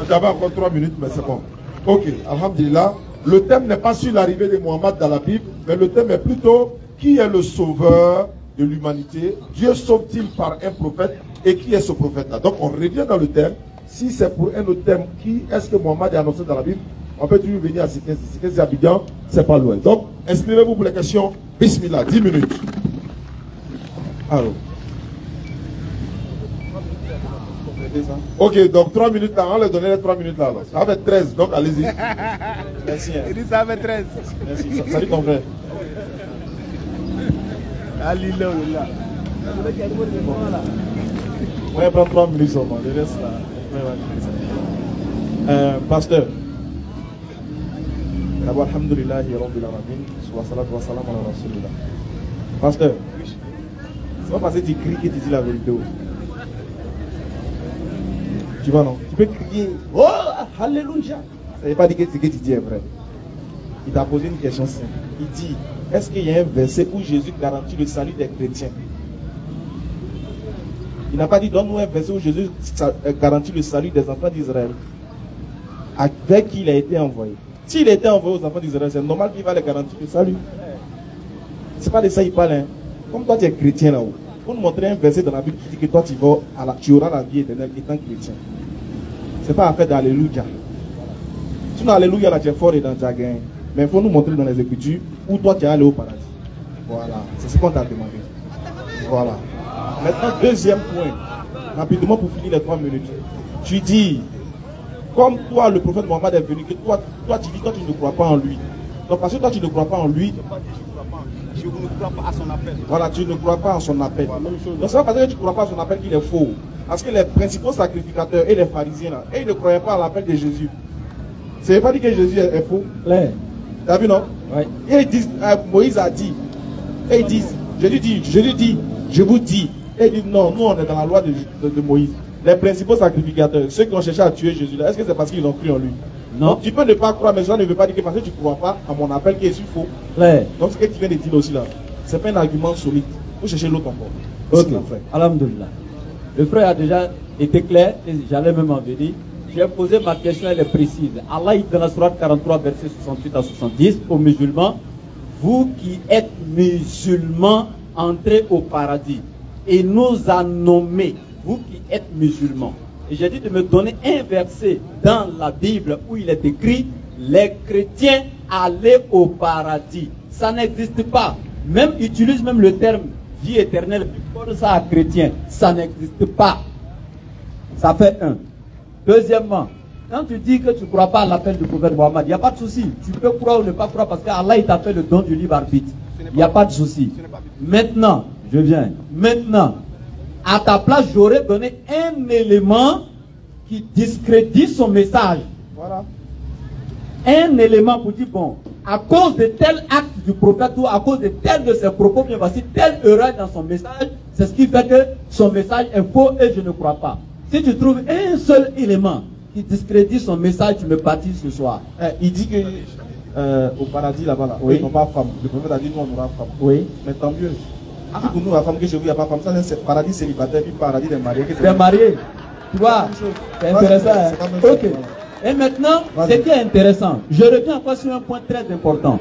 J'avais encore 3 minutes, mais c'est bon. Ok, alhamdulillah. Le thème n'est pas sur l'arrivée de Mohammed dans la Bible, mais le thème est plutôt qui est le sauveur de l'humanité. Dieu sauve-t-il par un prophète et qui est ce prophète-là? Donc on revient dans le thème. Si c'est pour un autre thème, qui est-ce que Mohammed est annoncé dans la Bible? On peut toujours venir à Sikens Abidjan, c'est pas loin. Donc, inscrivez-vous pour les questions. Bismillah, 10 minutes. Alors. Ok, donc 3 minutes là, on les donner les 3 minutes là. Ça va être 13, donc allez-y. Merci. Il dit ça va être 13. Merci. Salut ton frère. Alléluia. On va prendre 3 minutes seulement. Le reste là. Pasteur. D'abord, alhamdulillahi rabbil alamin. Wa salatu wa salam ala rasulillah. Pasteur. C'est pas parce que tu cries que tu dis la vérité. Tu vois non? Tu peux crier. Oh, alléluia. Ça ne veut pas dire que ce que tu dis est vrai. Il t'a posé une question simple. Il dit, est-ce qu'il y a un verset où Jésus garantit le salut des chrétiens? Il n'a pas dit, donne-nous un verset où Jésus garantit le salut des enfants d'Israël. Avec qui il a été envoyé. S'il a été envoyé aux enfants d'Israël, c'est normal qu'il va les garantir le salut. C'est pas de ça qu'il parle. Hein. Comme toi tu es chrétien là-haut, pour nous montrer un verset dans la Bible qui dit que toi tu auras la vie éternelle étant chrétien. C'est pas affaire d'alléluia. Sinon alléluia là tu es fort et dans Jaguin. Mais il faut nous montrer dans les Écritures où toi tu es allé au paradis. Voilà, c'est ce qu'on t'a demandé. Voilà. Maintenant, deuxième point, rapidement pour finir les 3 minutes. Tu dis, comme toi le prophète Mohammed est venu, que toi tu dis, toi tu ne crois pas en lui. Donc parce que toi tu ne crois pas en lui, Je ne crois pas à son appel. voilà, tu ne crois pas en son appel. Donc c'est pas parce que tu ne crois pas à son appel qu'il est faux. Parce que les principaux sacrificateurs et les pharisiens là, et ils ne croyaient pas à l'appel de Jésus. Ça ne veut pas dire que Jésus est faux. Claire. Tu as vu non? Oui. Et ils disent, Moïse a dit, et ils disent, Jésus dit, je vous dis. Et ils disent non, nous on est dans la loi de Moïse. Les principaux sacrificateurs, ceux qui ont cherché à tuer Jésus là, est-ce que c'est parce qu'ils ont cru en lui? Non. Donc, tu peux ne pas croire, mais ça ne veut pas dire que parce que tu ne crois pas à mon appel qui est faux. Claire. Donc ce que tu viens de dire aussi là, c'est pas un argument solide. Il faut chercher l'autre encore. Ok. Alhamdulillah. Le frère a déjà été clair et j'allais même en venir. J'ai posé ma question, elle est précise. Allah dit dans la sourate 43, versets 68 à 70 aux musulmans, vous qui êtes musulmans, entrez au paradis. Et nous a nommé, vous qui êtes musulmans. Et j'ai dit de me donner un verset dans la Bible où il est écrit, les chrétiens allaient au paradis. Ça n'existe pas. Même utilise même le terme vie éternelle, pour ça à chrétien. Ça n'existe pas. Ça fait un. Deuxièmement, quand tu dis que tu ne crois pas à l'appel du prophète Mohammed, il n'y a pas de souci. Tu peux croire ou ne pas croire parce qu'Allah il t'a fait le don du libre arbitre. Il n'y a pas de souci. Maintenant, je viens. Maintenant, à ta place, j'aurais donné un élément qui discrédite son message. Voilà. Un élément pour dire, bon, à cause de tel acte du prophète ou à cause de tel de ses propos, bien voici telle erreur dans son message, c'est ce qui fait que son message est faux et je ne crois pas. Si tu trouves un seul élément qui discrédite son message, tu me bâtis ce soir. Il dit que au paradis là-bas, là, Oui. ils n'ont pas femme. Le prophète a dit nous on aura femme. Oui. Mais tant mieux. Si pour nous la femme que je veux, il n'y a pas femme. Ça c'est paradis célibataire, puis paradis des mariés. Tu es marié. Tu vois, c'est intéressant. Hein? C'est pas même chose. Ok. Et maintenant, ce qui est intéressant, je reviens encore sur un point très important.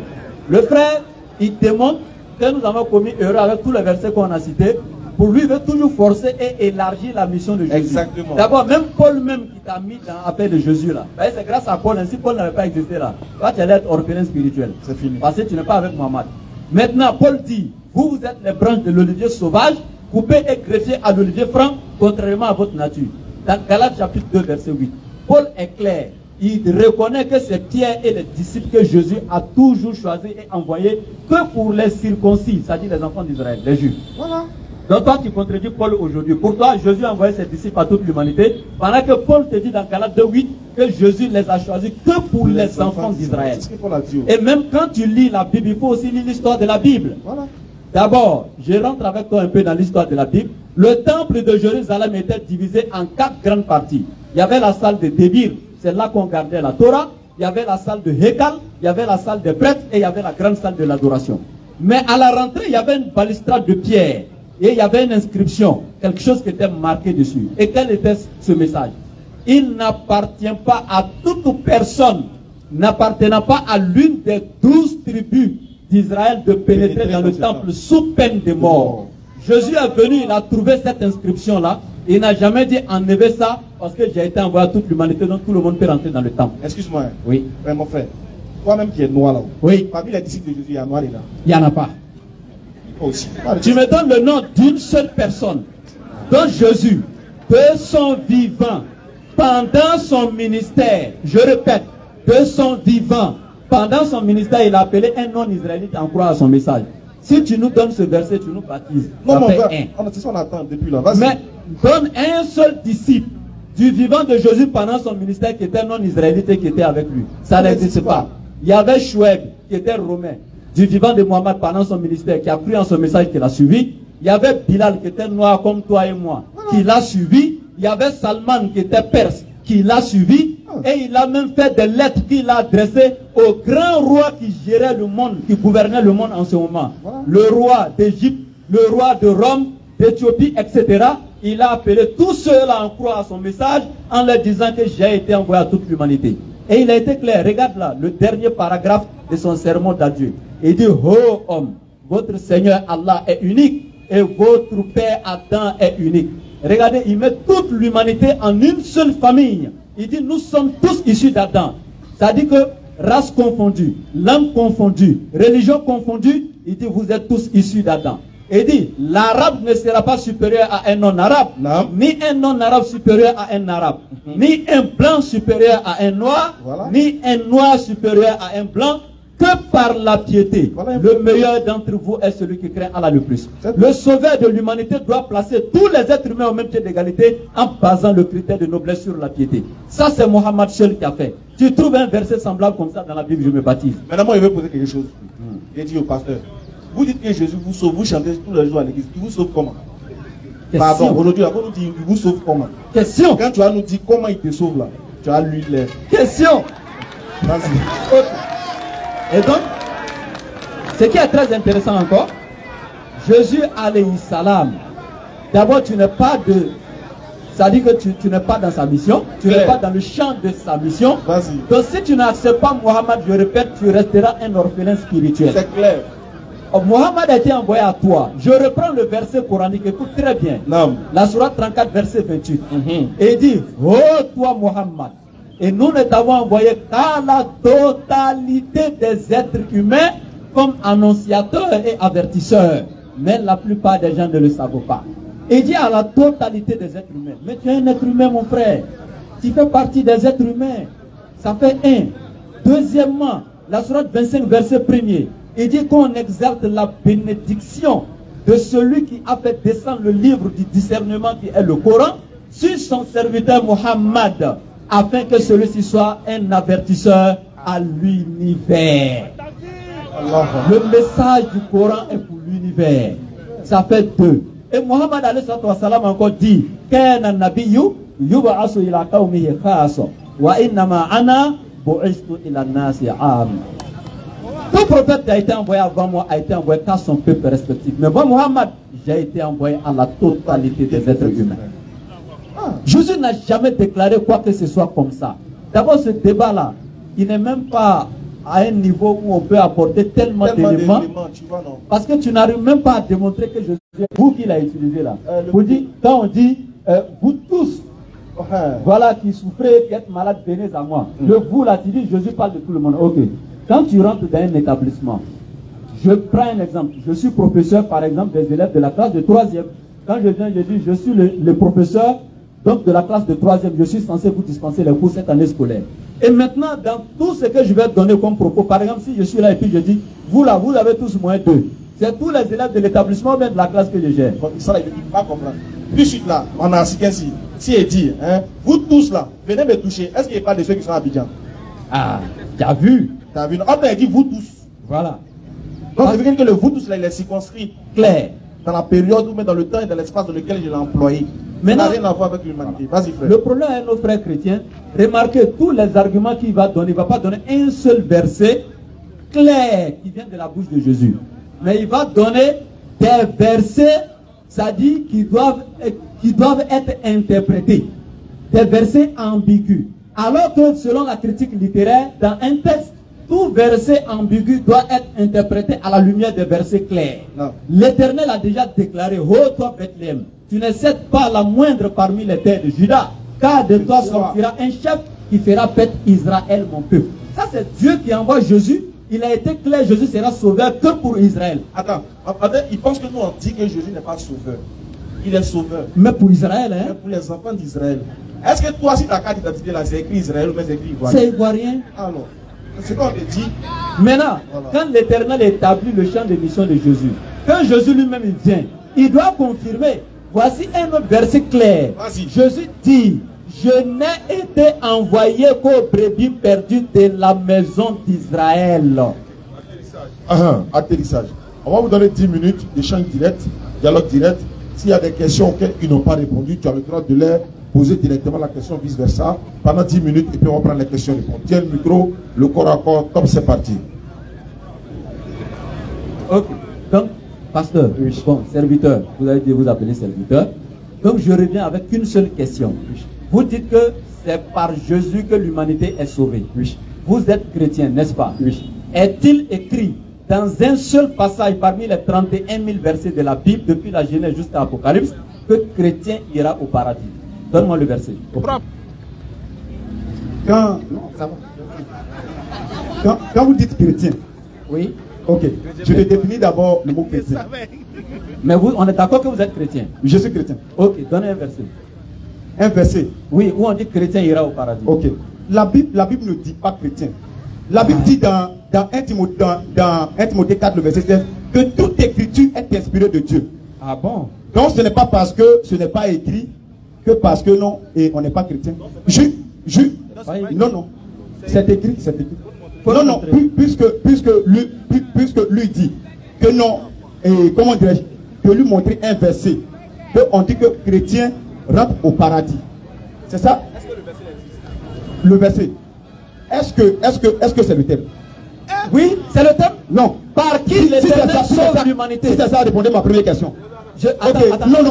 Le frère, il démontre que nous avons commis erreur avec tous les versets qu'on a cités. Pour lui, il veut toujours forcer et élargir la mission de Jésus. Exactement. D'abord, même Paul même qui t'a mis dans l'appel de Jésus là. C'est grâce à Paul, si Paul n'avait pas existé là, toi tu allais être orphelin spirituel. C'est fini. Parce que tu n'es pas avec Mohammed. Maintenant, Paul dit, vous êtes les branches de l'olivier sauvage, coupées et greffées à l'olivier franc, contrairement à votre nature. Dans Galates chapitre 2, verset 8. Paul est clair. Il reconnaît que c'est Pierre et les disciples que Jésus a toujours choisi et envoyé que pour les circoncis, c'est-à-dire les enfants d'Israël, les Juifs. Voilà. Donc toi tu contredis Paul aujourd'hui. Pour toi, Jésus a envoyé ses disciples à toute l'humanité, pendant que Paul te dit dans Galates 2.8 que Jésus les a choisis que pour les enfants d'Israël. C'est ce que Paul a dit. Et même quand tu lis la Bible, il faut aussi lire l'histoire de la Bible. Voilà. D'abord, je rentre avec toi un peu dans l'histoire de la Bible. Le temple de Jérusalem était divisé en 4 grandes parties. Il y avait la salle de Débir, c'est là qu'on gardait la Torah. Il y avait la salle de Hekal, il y avait la salle des prêtres et il y avait la grande salle de l'adoration. Mais à la rentrée, il y avait une balustrade de pierre. Et il y avait une inscription, quelque chose qui était marqué dessus. Et quel était ce message? Il n'appartient pas à toute personne, n'appartenant pas à l'une des 12 tribus d'Israël de pénétrer dans le temple sous peine de mort. Jésus est venu, il a trouvé cette inscription-là. Il n'a jamais dit enlevez ça parce que j'ai été envoyé à toute l'humanité, donc tout le monde peut rentrer dans le temple. Excuse-moi. Oui. Ouais, mon frère, toi-même qui es noir là-haut. Oui. Parmi les disciples de Jésus, il y a noir là. Il n'y en a pas. Aussi. Tu me donnes le nom d'une seule personne dont Jésus, de son vivant, pendant son ministère, je répète, de son vivant, pendant son ministère, il a appelé un non-israélite en croire à son message. Si tu nous donnes ce verset, tu nous baptises. Non, mon frère, c'est ça qu'on attend depuis là. Mais donne un seul disciple du vivant de Jésus pendant son ministère qui était non-israélite et qui était avec lui. Ça n'existe pas. Il y avait Choueb qui était romain, du vivant de Mohammed pendant son ministère, qui a cru en son message, qui l'a suivi. Il y avait Bilal qui était noir comme toi et moi, qui l'a suivi. Il y avait Salman qui était perse, qui l'a suivi. Et il a même fait des lettres qu'il a adressées au grand roi qui gérait le monde, qui gouvernait le monde en ce moment. Le roi d'Égypte, le roi de Rome, d'Éthiopie, etc. Il a appelé tous ceux-là en croire à son message en leur disant que j'ai été envoyé à toute l'humanité. Et il a été clair. Regarde là, le dernier paragraphe de son sermon d'adieu. Il dit, ô homme, votre Seigneur Allah est unique et votre Père Adam est unique. Regardez, il met toute l'humanité en une seule famille. Il dit, nous sommes tous issus d'Adam. Ça dit que race confondue, langue confondue, religion confondue, il dit, vous êtes tous issus d'Adam. Il dit, l'arabe ne sera pas supérieur à un non-arabe, ni un non-arabe supérieur à un arabe, ni un blanc supérieur à un noir, ni un noir supérieur à un blanc, que par la piété. Le meilleur d'entre vous est celui qui craint Allah le plus. Le sauveur de l'humanité doit placer tous les êtres humains au même pied d'égalité en basant le critère de noblesse sur la piété. Ça, c'est Mohammed seul qui a fait. Tu trouves un verset semblable comme ça dans la Bible, je me baptise. Maintenant, moi, je vais poser quelque chose. Il dit au pasteur, vous dites que Jésus vous sauve, vous chantez tous les jours à l'église. Il vous sauve comment? Pardon, aujourd'hui, on nous dit, il vous sauve comment? Question. Quand tu vas nous dire comment il te sauve là, tu as lu les... Question. Vas-y. Et donc, ce qui est très intéressant encore, Jésus alayhi salam, d'abord tu n'es pas de... Ça dit que tu n'es pas dans sa mission, tu n'es pas dans le champ de sa mission. Donc si tu n'acceptes pas Mohammed, je répète, tu resteras un orphelin spirituel. C'est clair. Mohammed a été envoyé à toi. Je reprends le verset coranique, écoute très bien. Non. La sourate 34, verset 28. Et il dit, oh toi Mohammed, et nous ne t'avons envoyé qu'à la totalité des êtres humains comme annonciateurs et avertisseurs. Mais la plupart des gens ne le savent pas. Il dit à la totalité des êtres humains. Mais tu es un être humain, mon frère. Tu fais partie des êtres humains. Ça fait un. Deuxièmement, la sourate 25, verset 1er. Il dit qu'on exalte la bénédiction de celui qui a fait descendre le livre du discernement qui est le Coran sur son serviteur Mohammed, afin que celui-ci soit un avertisseur à l'univers. Le message du Coran est pour l'univers. Ça fait 2. Et Mohammed alayhi salam encore dit, Kana nabiyyu yub'asu ila qaumihi khassa wa innama ana bu'istu ila nasi 'amma. Tout prophète qui a été envoyé avant moi a été envoyé qu'à son peuple respectif. Mais moi, Mohammed, j'ai été envoyé à la totalité des êtres humains. Jésus n'a jamais déclaré quoi que ce soit comme ça. D'abord, ce débat-là, il n'est même pas à un niveau où on peut apporter tellement d'éléments. Parce que tu n'arrives même pas à démontrer que Jésus est vous qui l'a utilisé là. Quand on dit, vous tous, voilà, qui souffrez, qui êtes malades, venez à moi. Le vous là, tu dis, Jésus parle de tout le monde. Ok. Quand tu rentres dans un établissement, je prends un exemple. Je suis professeur, par exemple, des élèves de la classe de 3e. Quand je viens, je dis, je suis le professeur donc de la classe de 3e. Je suis censé vous dispenser les cours cette année scolaire. Et maintenant, dans tout ce que je vais donner comme propos, par exemple, si je suis là et puis je dis, vous là, vous avez tous moins 2. C'est tous les élèves de l'établissement ou bien de la classe que je gère. Ça, il ne peut pas comprendre. Puis suite là, on a si il dit, hein, vous tous là, venez me toucher. Est-ce qu'il n'y a pas de ceux qui sont à Abidjan? Ah, tu as vu? Tu as vu? Après, il dit vous tous. Voilà. Donc, ça veut dire que le vous tous là, il est circonscrit clair dans la période ou même dans le temps et dans l'espace dans lequel je l'ai employé. Maintenant, ça n'a rien à voir avec l'humanité. Vas-y, frère. Le problème est nos frères chrétiens. Remarquez tous les arguments qu'il va donner. Il ne va pas donner un seul verset clair qui vient de la bouche de Jésus. mais il va donner des versets, ça dit, qui doivent être interprétés. Des versets ambigus. Alors que selon la critique littéraire, dans un texte, tout verset ambigu doit être interprété à la lumière des versets clairs. L'Éternel a déjà déclaré, ô toi Bethléem, tu ne cèdes pas la moindre parmi les terres de Juda, car de toi sortira un chef qui fera paître Israël, mon peuple. Ça, c'est Dieu qui envoie Jésus. Il a été clair, Jésus sera sauveur que pour Israël. Attends, il pense que nous on dit que Jésus n'est pas sauveur. Il est sauveur. Mais pour Israël, hein? Mais pour les enfants d'Israël. Est-ce que toi, si ta carte d'identité là, c'est écrit Israël ou c'est écrit Ivoirien? C'est Ivoirien. Alors, c'est ce qu'on te dit. Maintenant, voilà. Quand l'Éternel établit le champ de mission de Jésus, quand Jésus lui-même il vient, il doit confirmer. Voici un autre verset clair. Jésus dit, je n'ai été envoyé qu'aux brebis perdues de la maison d'Israël. Atterrissage. On va vous donner 10 minutes d'échange direct, dialogue direct. S'il y a des questions auxquelles ils n'ont pas répondu, tu as le droit de leur poser directement la question, vice-versa, pendant 10 minutes, et puis on va prendre les questions-réponses. Tiens le micro, le corps à corps, top, c'est parti. Ok. Donc, pasteur, bon, serviteur, vous avez dit vous appelez serviteur. Donc, je reviens avec une seule question. Vous dites que c'est par Jésus que l'humanité est sauvée. Vous êtes chrétien, n'est-ce pas? Est-il écrit dans un seul passage parmi les 31 000 versets de la Bible, depuis la Genèse jusqu'à l'Apocalypse, que chrétien ira au paradis? Donne-moi le verset. Quand vous dites chrétien, oui. Ok. Je vais définir d'abord le mot chrétien. Mais vous, on est d'accord que vous êtes chrétien? Je suis chrétien. Ok, donnez un verset. Un verset? Oui, où on dit chrétien ira au paradis. Ok. La Bible ne dit pas chrétien. La Bible dit dans 1 Timothée 4, le verset 16, que toute écriture est inspirée de Dieu. Ah bon? Donc ce n'est pas parce que ce n'est pas écrit que parce que non, et on n'est pas chrétien. Non. C'est écrit, c'est écrit. Non, puisque lui dit que non, et comment dirais-je, que lui montrer un verset, qu'on dit que chrétien rentre au paradis. C'est ça? Est-ce que le verset existe? Le verset. Est-ce que c'est le thème? Oui, c'est le thème. Non. Par qui l'Éternel sauve l'humanité? Si c'est ça, répondez ma première question. Attends,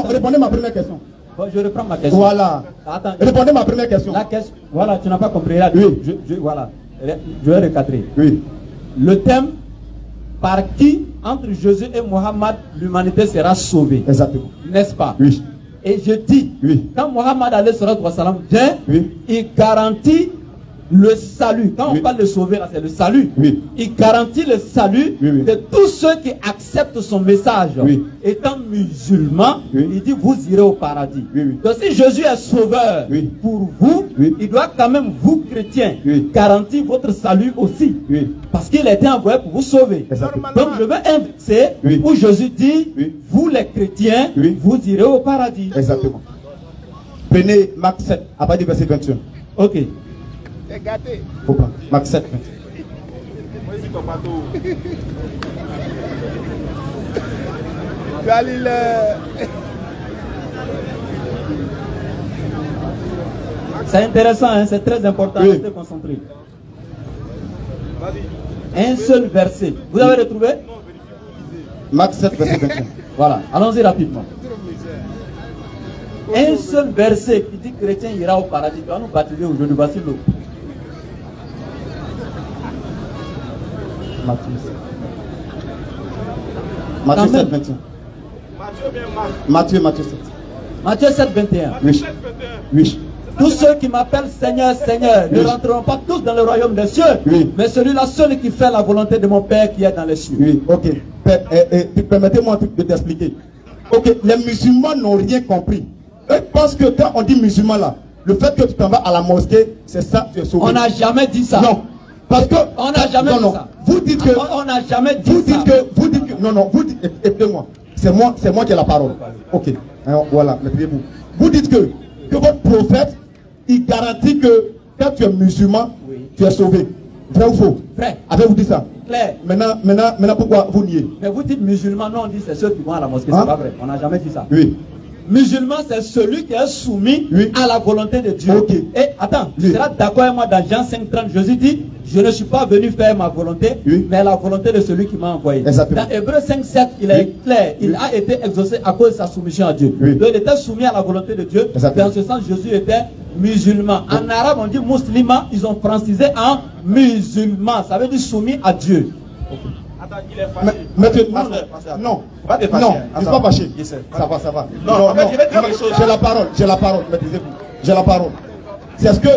répondez ma première question. Bon, je reprends ma question. Voilà. Attends, répondez ma première question. La question. Voilà, tu n'as pas compris. Là, oui. Voilà. Je vais recadrer. Oui. Le thème, par qui, entre Jésus et Mohammed, l'humanité sera sauvée. Exactement. N'est-ce pas? Oui. Et je dis, oui. Quand Mohammed alayhi salam vient, oui. Il garantit le salut. Quand on parle de sauver, là, c'est le salut. Oui. Il garantit le salut de tous ceux qui acceptent son message. Oui. Étant musulman, il dit vous irez au paradis. Donc si Jésus est sauveur pour vous, il doit quand même, vous chrétiens, garantir votre salut aussi. Parce qu'il a été envoyé pour vous sauver. Donc je veux un verset où Jésus dit, vous les chrétiens, vous irez au paradis. Exactement. Prenez Marc 7, à partir du verset 21. Ok. T'es gâté. Faut prendre. Marc 7, 21. C'est intéressant, hein? C'est très important de rester concentré. Un seul verset. Vous avez retrouvé? Marc 7, verset 21. Voilà, allons-y rapidement. Un seul verset qui dit que chrétien ira au paradis. Tu vas nous baptiser aujourd'hui. Voici l'eau. Matthieu 7, 21. Matthieu 7. Matthieu 7, 21. Oui. Tous ceux qui m'appellent Seigneur, Seigneur, ne rentreront pas tous dans le royaume des cieux. Mais celui-là seul qui fait la volonté de mon Père qui est dans les cieux. Oui, ok. Permettez-moi un truc de t'expliquer. Ok, les musulmans n'ont rien compris. Eux pensent que quand on dit musulman là, le fait que tu t'en vas à la mosquée, c'est ça, tu es sauvé. On n'a jamais dit ça. Non. Parce que on n'a jamais dit ça. Vous dites que on n'a jamais dit vous dites que non, vous dites, écoutez-moi. C'est moi qui ai la parole. Ok. Alors, voilà, mettez-vous. Vous dites que votre prophète, il garantit que quand tu es musulman, tu es sauvé. Vrai ou faux? Vrai. Avez-vous dit ça? Clair. Maintenant, pourquoi vous niez? Mais vous dites musulman, non, on dit c'est ceux qui vont à la mosquée, c'est pas vrai. On n'a jamais dit ça. Oui. Musulman, c'est celui qui est soumis à la volonté de Dieu. Ok. Et attends, tu seras d'accord avec moi dans Jean 5,30, Jésus dit, je ne suis pas venu faire ma volonté, mais la volonté de celui qui m'a envoyé. Exactement. Dans Hébreux 5,7, il est clair, il a été exaucé à cause de sa soumission à Dieu. Donc il était soumis à la volonté de Dieu. Dans ce sens, Jésus était musulman. En arabe, on dit musulman, ils ont francisé en musulman. Ça veut dire soumis à Dieu. Attends, il est fâché. Maintenant, non, Va te fâcher. non, il ne faut pas fâcher. Yes, sir. Ça va, ça va. Non, en fait, je vais dire quelque chose. J'ai la parole, maîtrisez-vous. J'ai la parole. C'est ce que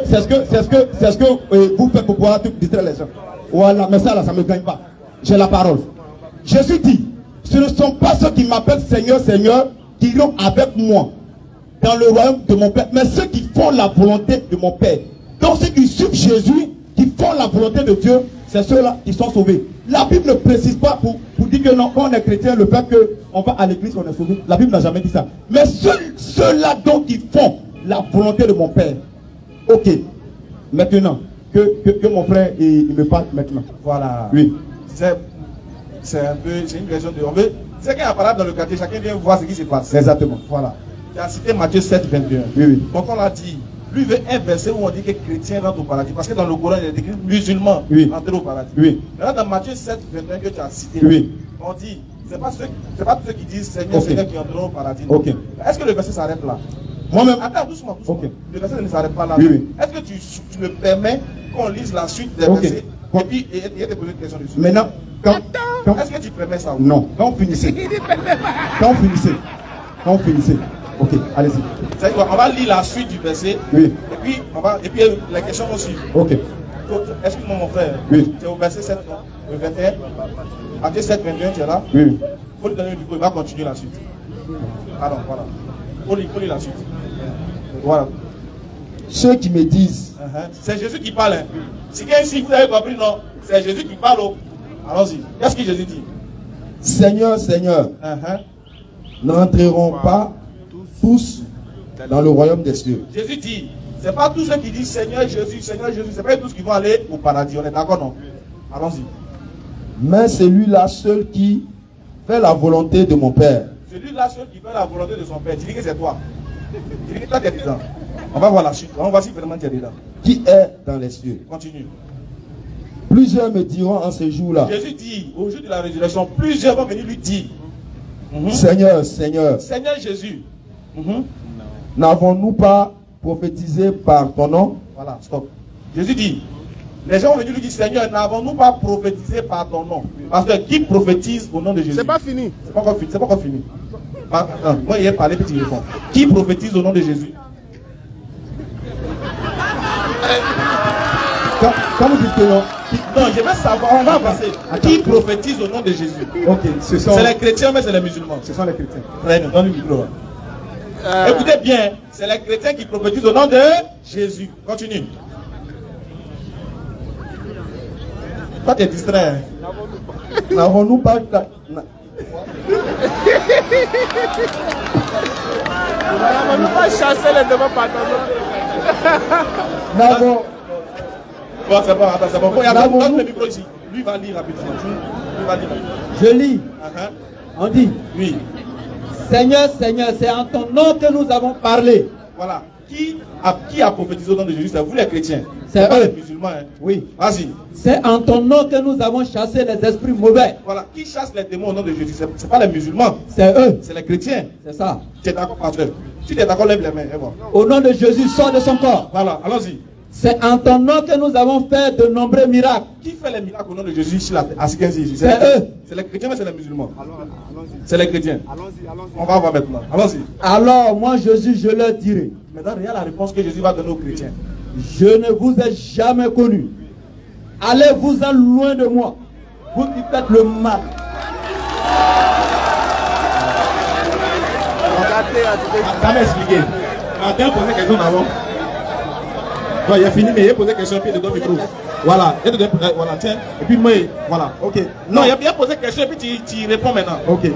vous faites pour pouvoir distraire les gens. Voilà, mais ça là, ça ne me gagne pas. J'ai la parole. Jésus dit, ce ne sont pas ceux qui m'appellent Seigneur, Seigneur, qui iront avec moi dans le royaume de mon Père, mais ceux qui font la volonté de mon Père. Donc ceux qui suivent Jésus, qui font la volonté de Dieu, c'est ceux-là qui sont sauvés. La Bible ne précise pas pour dire que non, quand on est chrétien, le fait qu'on va à l'église, on est sauvé. La Bible n'a jamais dit ça. Mais ceux-là donc qui font la volonté de mon Père. Ok. Maintenant, que mon frère il me parle maintenant. Voilà. Oui. C'est un peu, c'est une version de. On veut. C'est qu'il y a un parable dans le quartier, chacun vient voir ce qui se passe. Exactement. Voilà. Tu as cité Matthieu 7, 21. Oui, oui. Donc on l'a dit. Lui veut un verset où on dit que chrétien rentre au paradis. Parce que dans le Coran, il est écrit musulman rentrer au paradis. Oui. Maintenant, dans Matthieu 7, 21 que tu as cité, Oui. on dit, c'est pas ceux qui disent Seigneur, Seigneur qui entreront au paradis. Ok. Est-ce que le verset s'arrête là? Moi-même. Attends, doucement. Ok. Le verset ne s'arrête pas là. Oui, oui. Est-ce que tu me permets qu'on lise la suite des versets et puis il y a des posé une question dessus? Maintenant, est-ce que tu permets ça? Non, quand vous finissez. Quand vous finissez. Ok, allez-y. On va lire la suite du verset. Oui. Et puis les questions vont suivre. Ok. Excuse-moi mon frère. Oui. Tu es au verset 7, non? Le 21. Matthieu 7, 21, tu es là? Oui. Il faut lui donner le micro, il va continuer la suite. Pardon, voilà. Il faut lire la suite. Voilà. Ceux qui me disent. C'est Jésus qui parle. Hein. Si vous avez compris, non, c'est Jésus qui parle. Allons-y. Qu'est-ce que Jésus dit? Seigneur, Seigneur, n'entreront pas tous dans le royaume des cieux. Jésus dit, c'est pas tous ceux qui disent Seigneur Jésus, c'est pas tous qui vont aller au paradis. On est d'accord, non? Allons-y. Mais celui-là seul qui fait la volonté de mon Père. Celui-là seul qui fait la volonté de son Père. Tu dis que c'est toi. Tu dis que toi tu es dedans. On va voir la suite. On va voir si vraiment tu es dedans. Qui est dans les cieux. Continue. Plusieurs me diront en ce jour-là. Jésus dit, au jour de la résurrection, plusieurs vont venir lui dire. Seigneur, Seigneur. Seigneur Jésus. N'avons-nous pas prophétisé par ton nom? Voilà, stop. Jésus dit, les gens ont venu lui dire, Seigneur, n'avons-nous pas prophétisé par ton nom? Parce que qui prophétise au nom de Jésus? C'est pas fini. C'est pas encore fini. Moi, il a parlé, puis il répond. Qui prophétise au nom de Jésus? Quand vous dites que non. Non, je veux savoir, on va passer. Qui prophétise au nom de Jésus? Ok, c'est les chrétiens, mais c'est les musulmans. Ce sont les chrétiens. Très bien, donne le micro. Écoutez bien, c'est les chrétiens qui prophétisent au nom de Jésus. Continue. Toi, tu es distrait. N'avons-nous pas... N'avons-nous pas chassé les devants par ton nom? N'avons... Bon, c'est bon, attends, c'est bon. Donne le micro ici. Lui va lire rapidement. Lui va lire. Je lis. On dit. Oui. Seigneur, Seigneur, c'est en ton nom que nous avons parlé. Voilà. Qui a prophétisé au nom de Jésus? C'est vous les chrétiens. C'est eux. Les musulmans. Hein. Oui. Vas-y. C'est en ton nom que nous avons chassé les esprits mauvais. Voilà. Qui chasse les démons au nom de Jésus? C'est pas les musulmans. C'est eux. C'est les chrétiens. C'est ça. Tu es d'accord, pasteur? Si tu es d'accord, lève les mains. Au nom de Jésus, sors de son corps. Voilà. Allons-y. C'est en ton nom que nous avons fait de nombreux miracles. Qui fait les miracles au nom de Jésus ici, à Sikenzi? C'est eux. C'est les chrétiens, mais c'est les musulmans. C'est les chrétiens. On va voir maintenant. Allons-y. Alors, moi, Jésus, je leur dirai. Maintenant, regarde la réponse que Jésus va donner aux chrétiens. Je ne vous ai jamais connu. Allez-vous-en loin de moi. Vous qui faites le mal. Ça m'a expliqué. Attends, poser quelque chose avant. Il a fini, mais il a posé question, puis il te donne le micro. Voilà, voilà, tiens. Et puis moi, voilà, ok. Non, il a bien posé question, et puis tu réponds maintenant. Ok.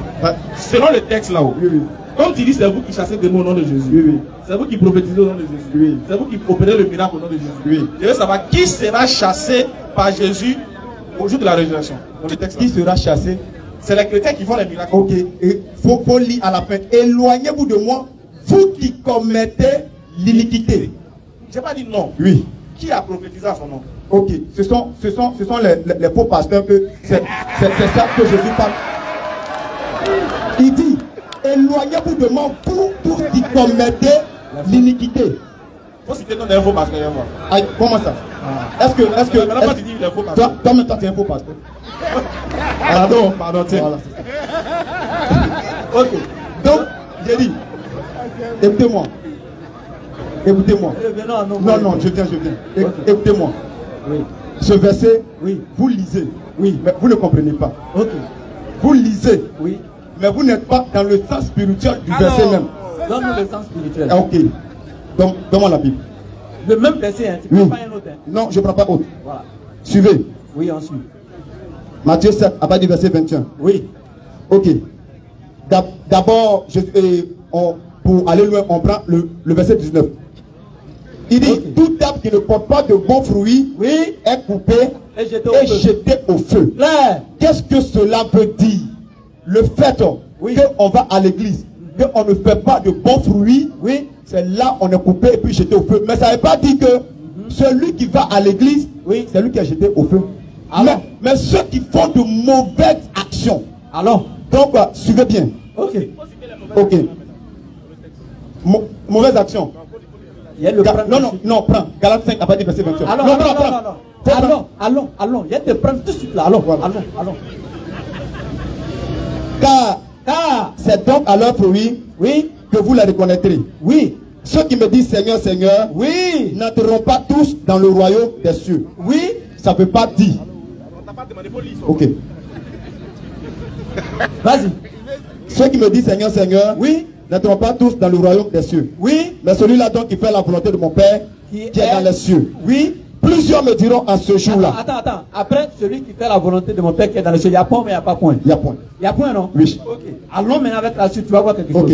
Selon le texte là-haut. Oui, oui. Comme tu dis, c'est vous qui chassez des mots au nom de Jésus. Oui, oui. C'est vous qui prophétisez au nom de Jésus. Oui. C'est vous qui opérez le miracle au nom de Jésus. Oui. Je veux savoir qui sera chassé par Jésus au jour de la résurrection. Dans le texte. Qui sera chassé? C'est les chrétiens qui font les miracles. Ok. Et faut lire à la fin. Éloignez-vous de moi, vous qui commettez l'iniquité. J'ai pas dit non. Oui. Qui a prophétisé à son nom? Ok, ce sont les faux pasteurs que c'est ça que Jésus parle. Il dit, éloignez-vous de moi, vous tous qui commettez l'iniquité. Faut citer ton faux pasteur. Aïe, comment ça? Est-ce que Maintenant, tu dis il est faux pasteur. toi maintenant tu es un faux pasteur? Pardon, tiens. Voilà, ok, donc j'ai dit, écoutez-moi. Écoutez-moi. Non, je viens. Écoutez-moi. Oui. Ce verset, Oui. vous lisez, Oui. mais vous ne comprenez pas. Ok. Vous lisez, Oui. mais vous n'êtes pas dans le sens spirituel du verset même. Donne-nous le sens spirituel. Ah, ok. Donc, donne-moi la Bible. Le même verset, hein, tu ne Oui. prends pas un autre. Hein. Non, je ne prends pas autre. Voilà. Suivez. Oui, on suit. Matthieu 7, à partir du verset 21. Oui. Ok. D'abord, pour aller loin, on prend le verset 19. Il dit, Ok. tout arbre qui ne porte pas de bons fruits Oui. est coupé Et jeté au et feu. jeté au feu. Claire. Qu'est-ce que cela veut dire? Le fait qu'on va à l'église, qu'on ne fait pas de bons fruits, oui, c'est là on est coupé et puis jeté au feu. Mais ça ne veut pas dire que celui qui va à l'église, oui, c'est lui qui est jeté au feu. Mais ceux qui font de mauvaises actions. Alors. Donc, suivez bien. Ok. Ok. Mauvaise action. Il y a le Non, prends. Galates 5 à partir du verset 21. Allons. Il y a de prendre tout de suite là. Allons. Car c'est donc à leur fruit, oui, que vous les reconnaîtrez. Oui. Ceux qui me disent Seigneur, Seigneur, oui, n'entreront pas tous dans le royaume des cieux. Oui. Ça ne veut pas dire. Ok. Vas-y. Ceux qui me disent Seigneur, Seigneur, oui, n'entreront pas tous dans le royaume des cieux. Oui. Mais celui-là donc qui fait la volonté de mon Père, qui est dans les cieux. Oui. Plusieurs me diront à ce jour-là. Attends. Après, celui qui fait la volonté de mon Père qui est dans les cieux, il y a point, mais il n'y a pas point. Il y a point. Il y a point, non? Oui. Ok. Allons maintenant avec la suite, tu vas voir quelque chose. Ok.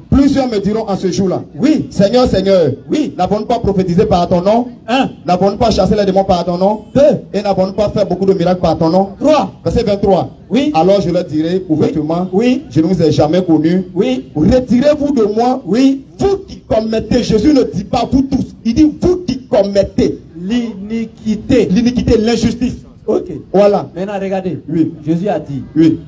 Plusieurs me diront à ce jour-là. Oui. Seigneur, Seigneur. Oui. N'avons-nous pas prophétisé par ton nom? 1. N'avons-nous pas chassé les démons par ton nom? 2. Et n'avons-nous pas fait beaucoup de miracles par ton nom? 3. Verset 23. Oui. Alors je leur dirai ouvertement. Oui. Je ne vous ai jamais connu. Oui. Retirez-vous de moi. Oui. Vous qui commettez. Jésus ne dit pas vous tous. Il dit vous qui commettez l'iniquité. L'iniquité, l'injustice. Ok. Voilà. Maintenant, regardez. Oui. Jésus a dit. Oui.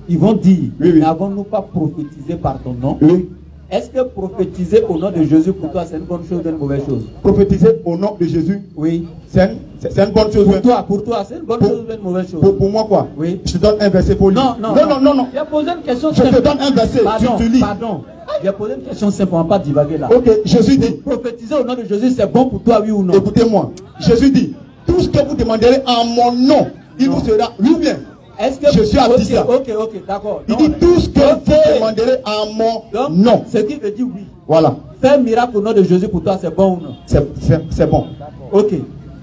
Ils vont dire, oui. n'avons-nous pas prophétisé par ton nom? Oui. Est-ce que prophétiser au nom de Jésus pour toi c'est une bonne chose ou une mauvaise chose? Prophétiser au nom de Jésus, oui. C'est une bonne chose. Pour toi, c'est une bonne chose ou une mauvaise chose? Pour moi quoi? Oui. Je te donne un verset pour lire. Non. Il a posé une question simple. Je te donne un verset, tu lis. Pardon. Il a posé une question simple, on ne va pas divaguer là. Ok, Jésus dit. Prophétiser au nom de Jésus, c'est bon pour toi, oui ou non? Écoutez-moi. Jésus dit, tout ce que vous demanderez en mon nom, il vous sera, oui ou bien? Est-ce que Jésus a dit ça? Ok, d'accord. Il dit tout ce que vous demanderez en mon nom. Ce qui veut dire oui. Voilà. Faire un miracle au nom de Jésus pour toi, c'est bon ou non? C'est bon. Ok.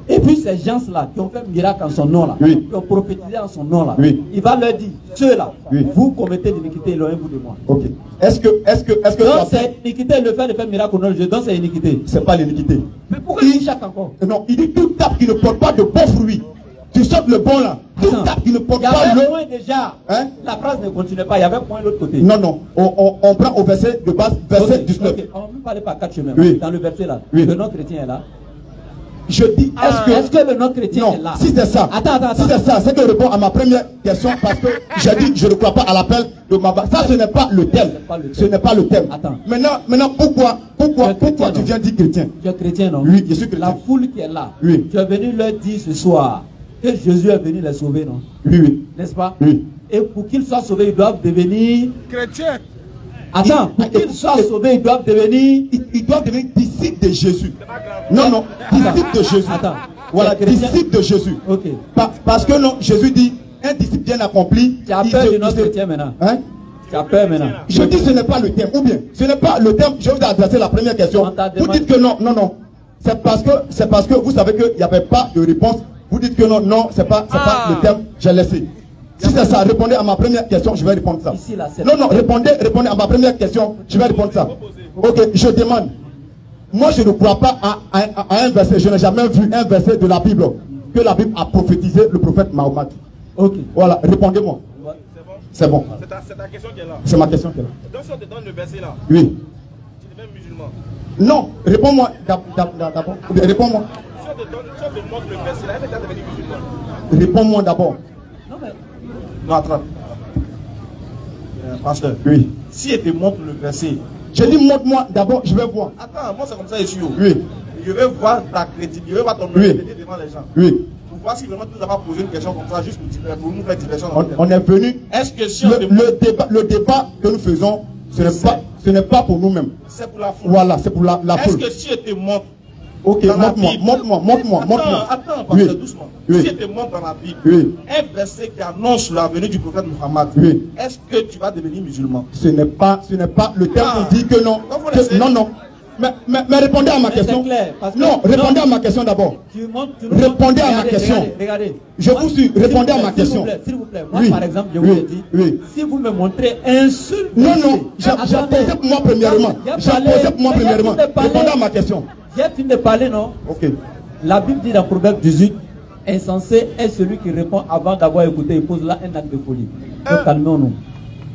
Et puis ces gens-là qui ont fait un miracle en son nom là, oui. qui ont prophétisé en son nom là, oui. il va leur dire, ceux-là, oui. vous commettez l'iniquité, éloignez-vous de moi. Ok. Est-ce que donc c'est iniquité, le fait de faire un miracle au nom de Jésus, donc c'est iniquité. C'est pas l'iniquité. Mais pourquoi il dit chaque encore? Non, il dit tout arbre qui ne porte pas de bons fruits. Tu sautes le bon là. Tout arbre qui ne porte pas le. Il y avait point déjà. Hein? La phrase ne continuait pas, il y avait point de l'autre côté. Non. On prend au verset de base, verset 19. Okay. On ne parle pas 4 chemins. Oui. Dans le verset là, oui. le nom chrétien est là. Je dis, est-ce que le nom chrétien est là? Si c'est ça, si c'est ça, c'est que je réponds à ma première question parce que j'ai dit je ne crois pas à l'appel de ma base. Ça, ce n'est pas le thème. Ce n'est pas le thème. Attends. Maintenant, pourquoi tu viens dire chrétien? Tu es chrétien, non? Oui, je suis chrétien. La foule qui est là, oui. Tu es venu leur dire ce soir que Jésus est venu les sauver, non? Oui. N'est-ce pas? Oui. Et pour qu'ils soient sauvés, ils doivent devenir chrétiens. Attends, pour qu'ils soient sauvés, ils doivent devenir disciples de Jésus. Non, disciples de Jésus. Attends. Voilà, disciples de Jésus. Ok. Parce que non, Jésus dit, un disciple bien accompli. Tu as peur du nom chrétien maintenant. Hein? Tu as peur maintenant. Je dis ce n'est pas le thème. Ou bien, ce n'est pas le thème. Je vais vous adresser la première question. Vous dites que non. C'est parce que vous savez qu'il n'y avait pas de réponse. Vous dites que non, c'est pas le thème. J'ai laissé. Si c'est ça, répondez à ma première question, je vais répondre ça. Ici, là, non, répondez à ma première question, je vais répondre ça. Ok, je demande. Moi, je ne crois pas à un verset. Je n'ai jamais vu un verset de la Bible que la Bible a prophétisé le prophète Mahomet. Ok. Voilà, répondez-moi. C'est bon. C'est bon. C'est ta question qui est là. C'est ma question qui est là. Donc, si on te donne le verset là. Oui. Tu musulman. Non, réponds-moi d'abord. Réponds-moi. Si on te montre le verset, là, est-ce que tu as devenu musulman? Réponds-moi d'abord. Non, attends. Pasteur, Oui. si elle te montre le verset. Je dis montre-moi d'abord, je vais voir. Attends, moi c'est comme ça ici. Oui. Je vais voir ta crédibilité, je vais voir ton honnêteté devant les gens. Oui. Pour voir si vraiment tu nous as pas posé une question comme ça, juste pour nous faire diversion. On est venu. Est-ce que si on le débat que nous faisons, ce n'est pas pour nous-mêmes. C'est pour la foule. Voilà, c'est pour la Est-ce foule. que si elle te montre. Ok, montre-moi. Attends, parce que doucement. Oui. Si elle te montre dans la Bible, Oui. un verset qui annonce la venue du prophète Muhammad, Oui. est-ce que tu vas devenir musulman? Ce n'est pas le terme qui dit que non. Non. Mais répondez à ma question. Clair, non, répondez à ma question d'abord. Répondez à ma question. Regardez. Je vous suis, répondez à ma question. S'il vous plaît. Moi, Oui. par exemple, je vous ai dit, si vous me montrez un seul Non, verset- j'ai posé pour moi premièrement. Répondez à ma question. J'ai fini de parler, non? Ok. La Bible dit dans Proverbe 18, insensé est celui qui répond avant d'avoir écouté. Il pose là un acte de folie. Donc calmons-nous.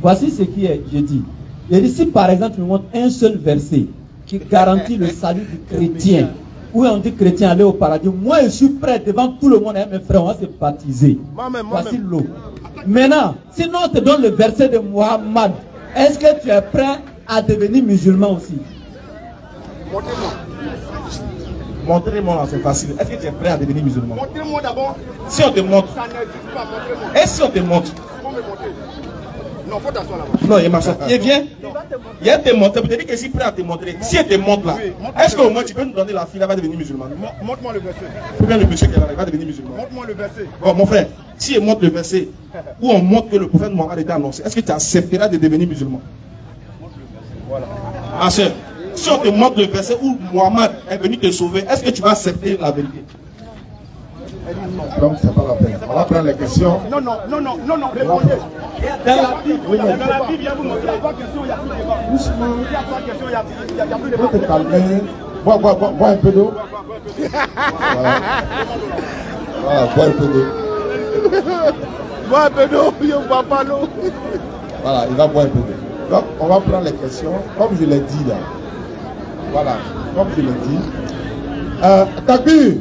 Voici ce qui est, je dis. Je dis, si par exemple, tu me montres un seul verset qui garantit le salut du chrétien, où on dit chrétien aller au paradis, moi je suis prêt devant tout le monde, hein, mes frères, on va se baptiser. Voici l'eau. Maintenant, sinon on te donne le verset de Muhammad, est-ce que tu es prêt à devenir musulman aussi? Montrez-moi là, c'est facile. Est-ce que tu es prêt à devenir musulman? Montrez-moi d'abord. Si on te montre. Ça n'existe pas, montrez-moi. Et si on te montre? Faut me montrer. Non, faut t'asseoir là-bas. Non, il m'a sorti. Il vient. Il va te montrer. Peut-être que je suis prêt à te montrer. Si elle te montre là, est-ce qu'au moins tu peux nous donner la fille, elle va devenir musulmane? Montre-moi le verset. Ou bien le monsieur qui est là, il va devenir musulman. Montre-moi le verset. Bon, mon frère, si elle montre le verset où on montre que le prophète Mohammed était annoncé, est-ce que tu accepteras de devenir musulman? Voilà. Ah, sœur, si on te montre le verset où Mohammed est venu te sauver, est-ce que tu vas accepter la vérité? Donc c'est pas la peine. On va prendre les questions. Non, répondez. Dans la Bible, il y a vous montrer. Il y a trois questions, il y a plus de débat. Doucement. Il y a trois questions, il y a plus de Faut te débat. calmer. Bois un peu d'eau. Voilà, bois un peu d'eau. Bois un peu d'eau, je ne bois pas l'eau. Voilà, il va boire un peu d'eau. Donc, on va prendre les questions, comme je l'ai dit là. Voilà, comme je l'ai dit. Takbir.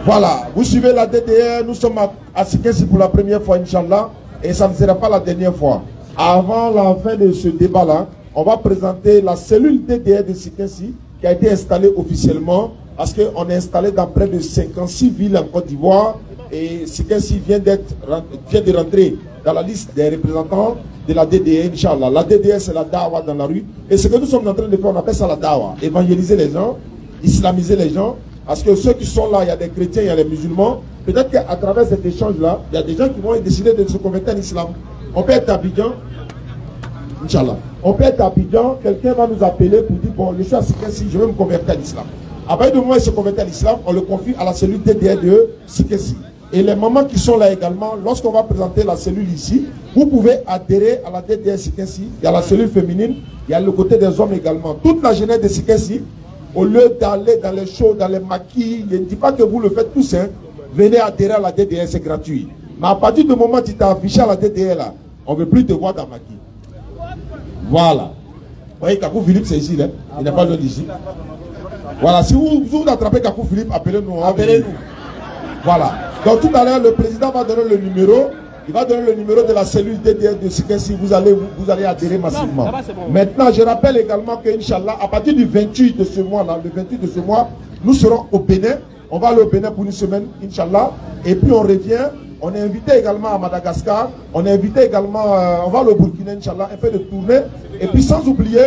Voilà, vous suivez la DDR, nous sommes à Sikessi pour la première fois, Inch'Allah, et ça ne sera pas la dernière fois. Avant la fin de ce débat-là, on va présenter la cellule DDR de Sikessi qui a été installée officiellement, parce qu'on est installé dans près de 56 villes en Côte d'Ivoire, et Sikessi vient de rentrer dans la liste des représentants de la DDR, Inch'Allah. La DDR, c'est la Dawa dans la rue, et ce que nous sommes en train de faire, on appelle ça la Dawa, évangéliser les gens, islamiser les gens. Parce que ceux qui sont là, il y a des chrétiens, il y a des musulmans. Peut-être qu'à travers cet échange-là, il y a des gens qui vont décider de se convertir en islam. On peut être à Abidjan, Inch'Allah. On peut être à Abidjan, quelqu'un va nous appeler pour dire, bon, je suis à Sikessi, je veux me convertir à l'islam. À partir du moment où il se convertit à l'islam, on le confie à la cellule DDR de Sikessi. Et les mamans qui sont là également, lorsqu'on va présenter la cellule ici, vous pouvez adhérer à la DDR Sikessi. Il y a la cellule féminine, il y a le côté des hommes également. Toute la jeunesse de Sikessi, au lieu d'aller dans les shows, dans les maquis, je ne dis pas que vous le faites tous, hein. Venez adhérer à la DDR, c'est gratuit. Mais à partir du moment où tu t'es affiché à la DDR, là, on ne veut plus te voir dans maquis. Voilà. Vous voyez, Kakou Philippe, c'est ici, là. Il n'est pas loin d'ici. Voilà, si vous attrapez Kakou Philippe, appelez-nous. Appelez-nous. Voilà. Donc tout à l'heure, le président va donner le numéro. Il va donner le numéro de la cellule DDR de Sikessi. Vous allez adhérer massivement. Maintenant, je rappelle également que, Inch'Allah, à partir du 28 de ce mois-là, le 28 de ce mois, nous serons au Bénin. On va aller au Bénin pour une semaine, Inch'Allah. Et puis on revient. On est invité également à Madagascar. On est invité également, on va aller au Burkina, Inch'Allah, un peu de tournée. Et puis sans oublier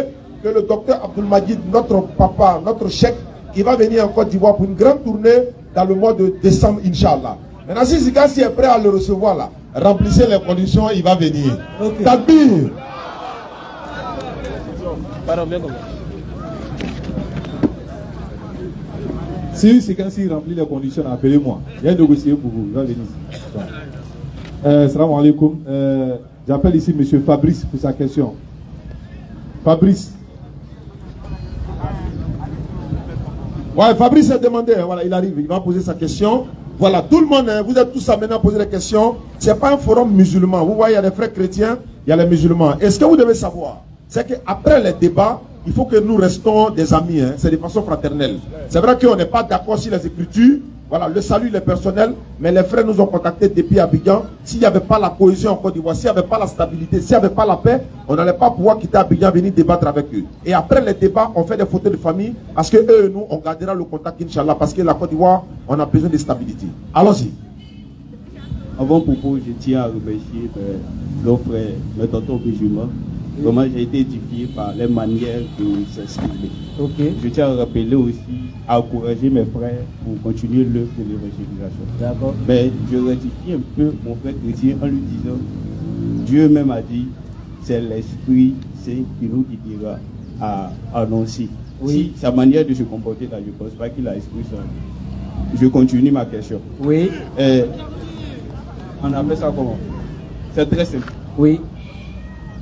que le docteur Abdul Majid, notre papa, notre chef, qui va venir en Côte d'Ivoire pour une grande tournée dans le mois de décembre, Inch'Allah. Maintenant, si Sikessi est prêt à le recevoir là, remplissez les conditions, il va venir. Okay. Takbir. Si Sikessi remplit les conditions, appelez-moi. J'ai négocié pour vous, il va venir. Salam alaikum. J'appelle ici M. Fabrice pour sa question. Fabrice. Ouais, Fabrice a demandé, voilà, il arrive, il va poser sa question. Voilà, tout le monde, hein, vous êtes tous amenés à poser des questions. Ce n'est pas un forum musulman. Vous voyez, il y a des frères chrétiens, il y a les musulmans. Et ce que vous devez savoir, c'est qu'après les débats, il faut que nous restons des amis, hein. C'est de façon fraternelle. C'est vrai qu'on n'est pas d'accord sur les Écritures. Voilà, le salut il est personnel, mais les frères nous ont contactés depuis Abidjan. S'il n'y avait pas la cohésion en Côte d'Ivoire, s'il n'y avait pas la stabilité, s'il n'y avait pas la paix, on n'allait pas pouvoir quitter Abidjan, venir débattre avec eux. Et après les débats, on fait des photos de famille, parce que eux et nous, on gardera le contact, Inch'Allah, parce que la Côte d'Ivoire, on a besoin de stabilité. Allons-y. Avant propos, je tiens à remercier nos frères, nos tontons musulmans. Vraiment, j'ai été édifié par les manières de s'exprimer. Je tiens à rappeler aussi, à encourager mes frères pour continuer l'œuvre de l'évangélisation. D'accord. Mais je rectifie un peu mon frère chrétien en lui disant, Dieu même a dit, c'est l'Esprit Saint qui nous guidera à annoncer. Oui. Si sa manière de se comporter là, je ne pense pas qu'il a Esprit Saint. Je continue ma question. Oui. On appelle ça comment? C'est très simple. Oui.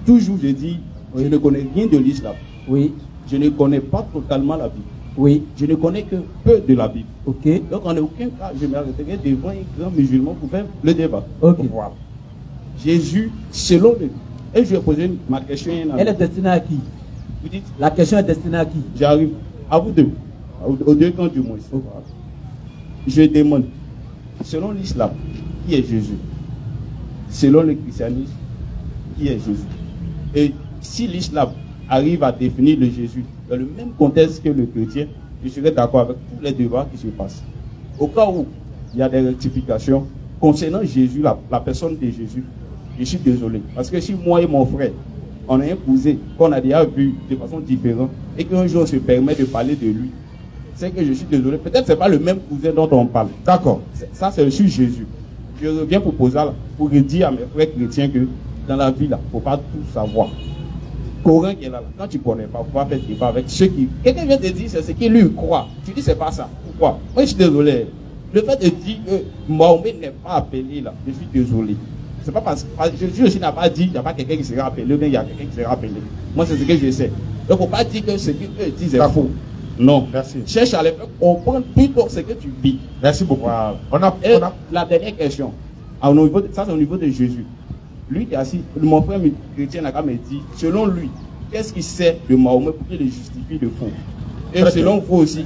Toujours je dis, je ne connais rien de l'islam. Oui. Je ne connais pas totalement la Bible. Oui. Je ne connais que peu de la Bible. Ok. Donc en aucun cas, je m'arrêterai devant un grand musulman pour faire le débat. Ok. Voilà. Jésus, selon le... Et je vais poser ma question. Elle est destinée à qui? Vous dites? La question est destinée à qui? J'arrive. À vous deux. Aux deux camps du moins. Okay. Je demande, selon l'islam, qui est Jésus? Selon le christianisme, qui est Jésus? Et si l'islam arrive à définir le Jésus dans le même contexte que le chrétien, je serai d'accord avec tous les débats qui se passent. Au cas où il y a des rectifications concernant Jésus, la personne de Jésus, je suis désolé. Parce que si moi et mon frère, on a un cousin qu'on a déjà vu de façon différente et qu'un jour on se permet de parler de lui, c'est que je suis désolé. Peut-être que ce n'est pas le même cousin dont on parle. D'accord. Ça, c'est sur Jésus. Je reviens pour dire à mes frères chrétiens que dans la vie, il ne faut pas tout savoir. Coran qui est là, quand tu ne connais pas, il faut pas faire débat avec ceux qui... Quelqu'un vient te dire c'est ce qu'il lui croit. Tu dis c'est pas ça. Pourquoi? Moi je suis désolé. Le fait de dire que Mahomet n'est pas appelé là, je suis désolé. C'est pas parce que Jésus aussi n'a pas dit il n'y a pas quelqu'un qui sera appelé, ou bien il y a quelqu'un qui sera appelé. Moi c'est ce que je sais. Donc il ne faut pas dire que ce qu'ils disent est faux. Non. Merci. Cherche à les faire comprendre plutôt ce que tu vis. Merci beaucoup. Voilà. La dernière question. Ça c'est au niveau de Jésus. Lui qui est assis, mon frère chrétien n'a qu'à me dire, selon lui, qu'est-ce qu'il sait de Mahomet pour qu'il le justifie de faux? Et selon vous aussi,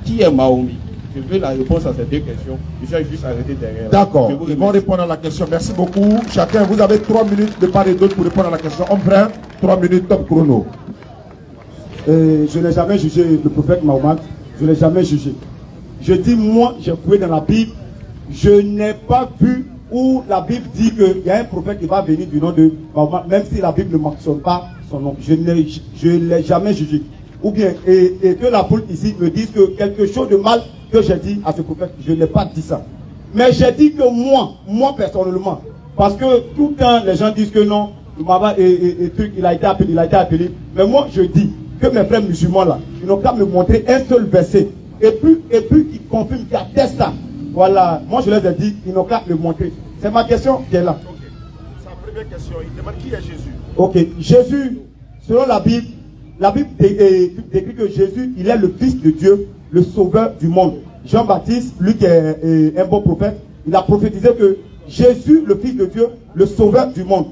qui est Mahomet? Je veux la réponse à ces deux questions. Je vais juste arrêter derrière. D'accord. Ils vont répondre à la question. Merci beaucoup. Chacun, vous avez 3 minutes de part et d'autre pour répondre à la question. Homme frère, 3 minutes, top chrono. Je n'ai jamais jugé le prophète Mahomet. Je ne l'ai jamais jugé. Je dis, moi, j'ai fouillé dans la Bible. Je n'ai pas vu où la Bible dit qu'il y a un prophète qui va venir du nom de Mahomet, même si la Bible ne mentionne pas son nom. Je ne l'ai jamais jugé. Ou bien, et que la foule ici me dise que quelque chose de mal que j'ai dit à ce prophète, je n'ai pas dit ça. Mais j'ai dit que moi personnellement, parce que tout le temps les gens disent que non, il a été appelé. Mais moi je dis que mes frères musulmans là, ils n'ont qu'à me montrer un seul verset. Et puis ils confirment, qu'ils attestent ça. Voilà, moi je leur ai dit, ils n'ont qu'à me montrer. C'est ma question qui est là. Okay. Sa première question, il demande qui est Jésus. Ok, Jésus, selon la Bible décrit que Jésus, il est le Fils de Dieu, le Sauveur du monde. Jean-Baptiste, lui qui est un bon prophète, il a prophétisé que Jésus, le Fils de Dieu, le Sauveur du monde.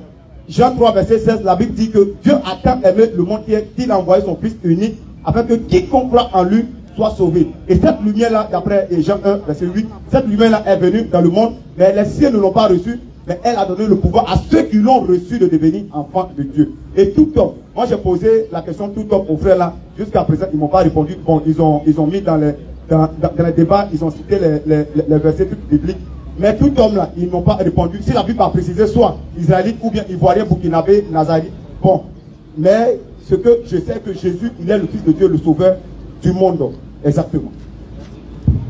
Jean 3, verset 16, la Bible dit que Dieu a tant aimé le monde qu'il a envoyé son Fils unique, afin que quiconque croit en lui soit sauvé. Et cette lumière-là, d'après Jean 1, verset 8, cette lumière-là est venue dans le monde, mais les siens ne l'ont pas reçue, mais elle a donné le pouvoir à ceux qui l'ont reçu de devenir enfants de Dieu. Et tout homme, moi j'ai posé la question tout homme aux frères là, jusqu'à présent ils ne m'ont pas répondu. Bon, ils ont mis dans les débats, ils ont cité les versets bibliques, mais tout homme là, ils n'ont pas répondu. Si la Bible a précisé soit israélite ou bien ivoirien, burkinabé, nazarite, bon, mais ce que je sais que Jésus, il est le Fils de Dieu, le Sauveur du monde, exactement.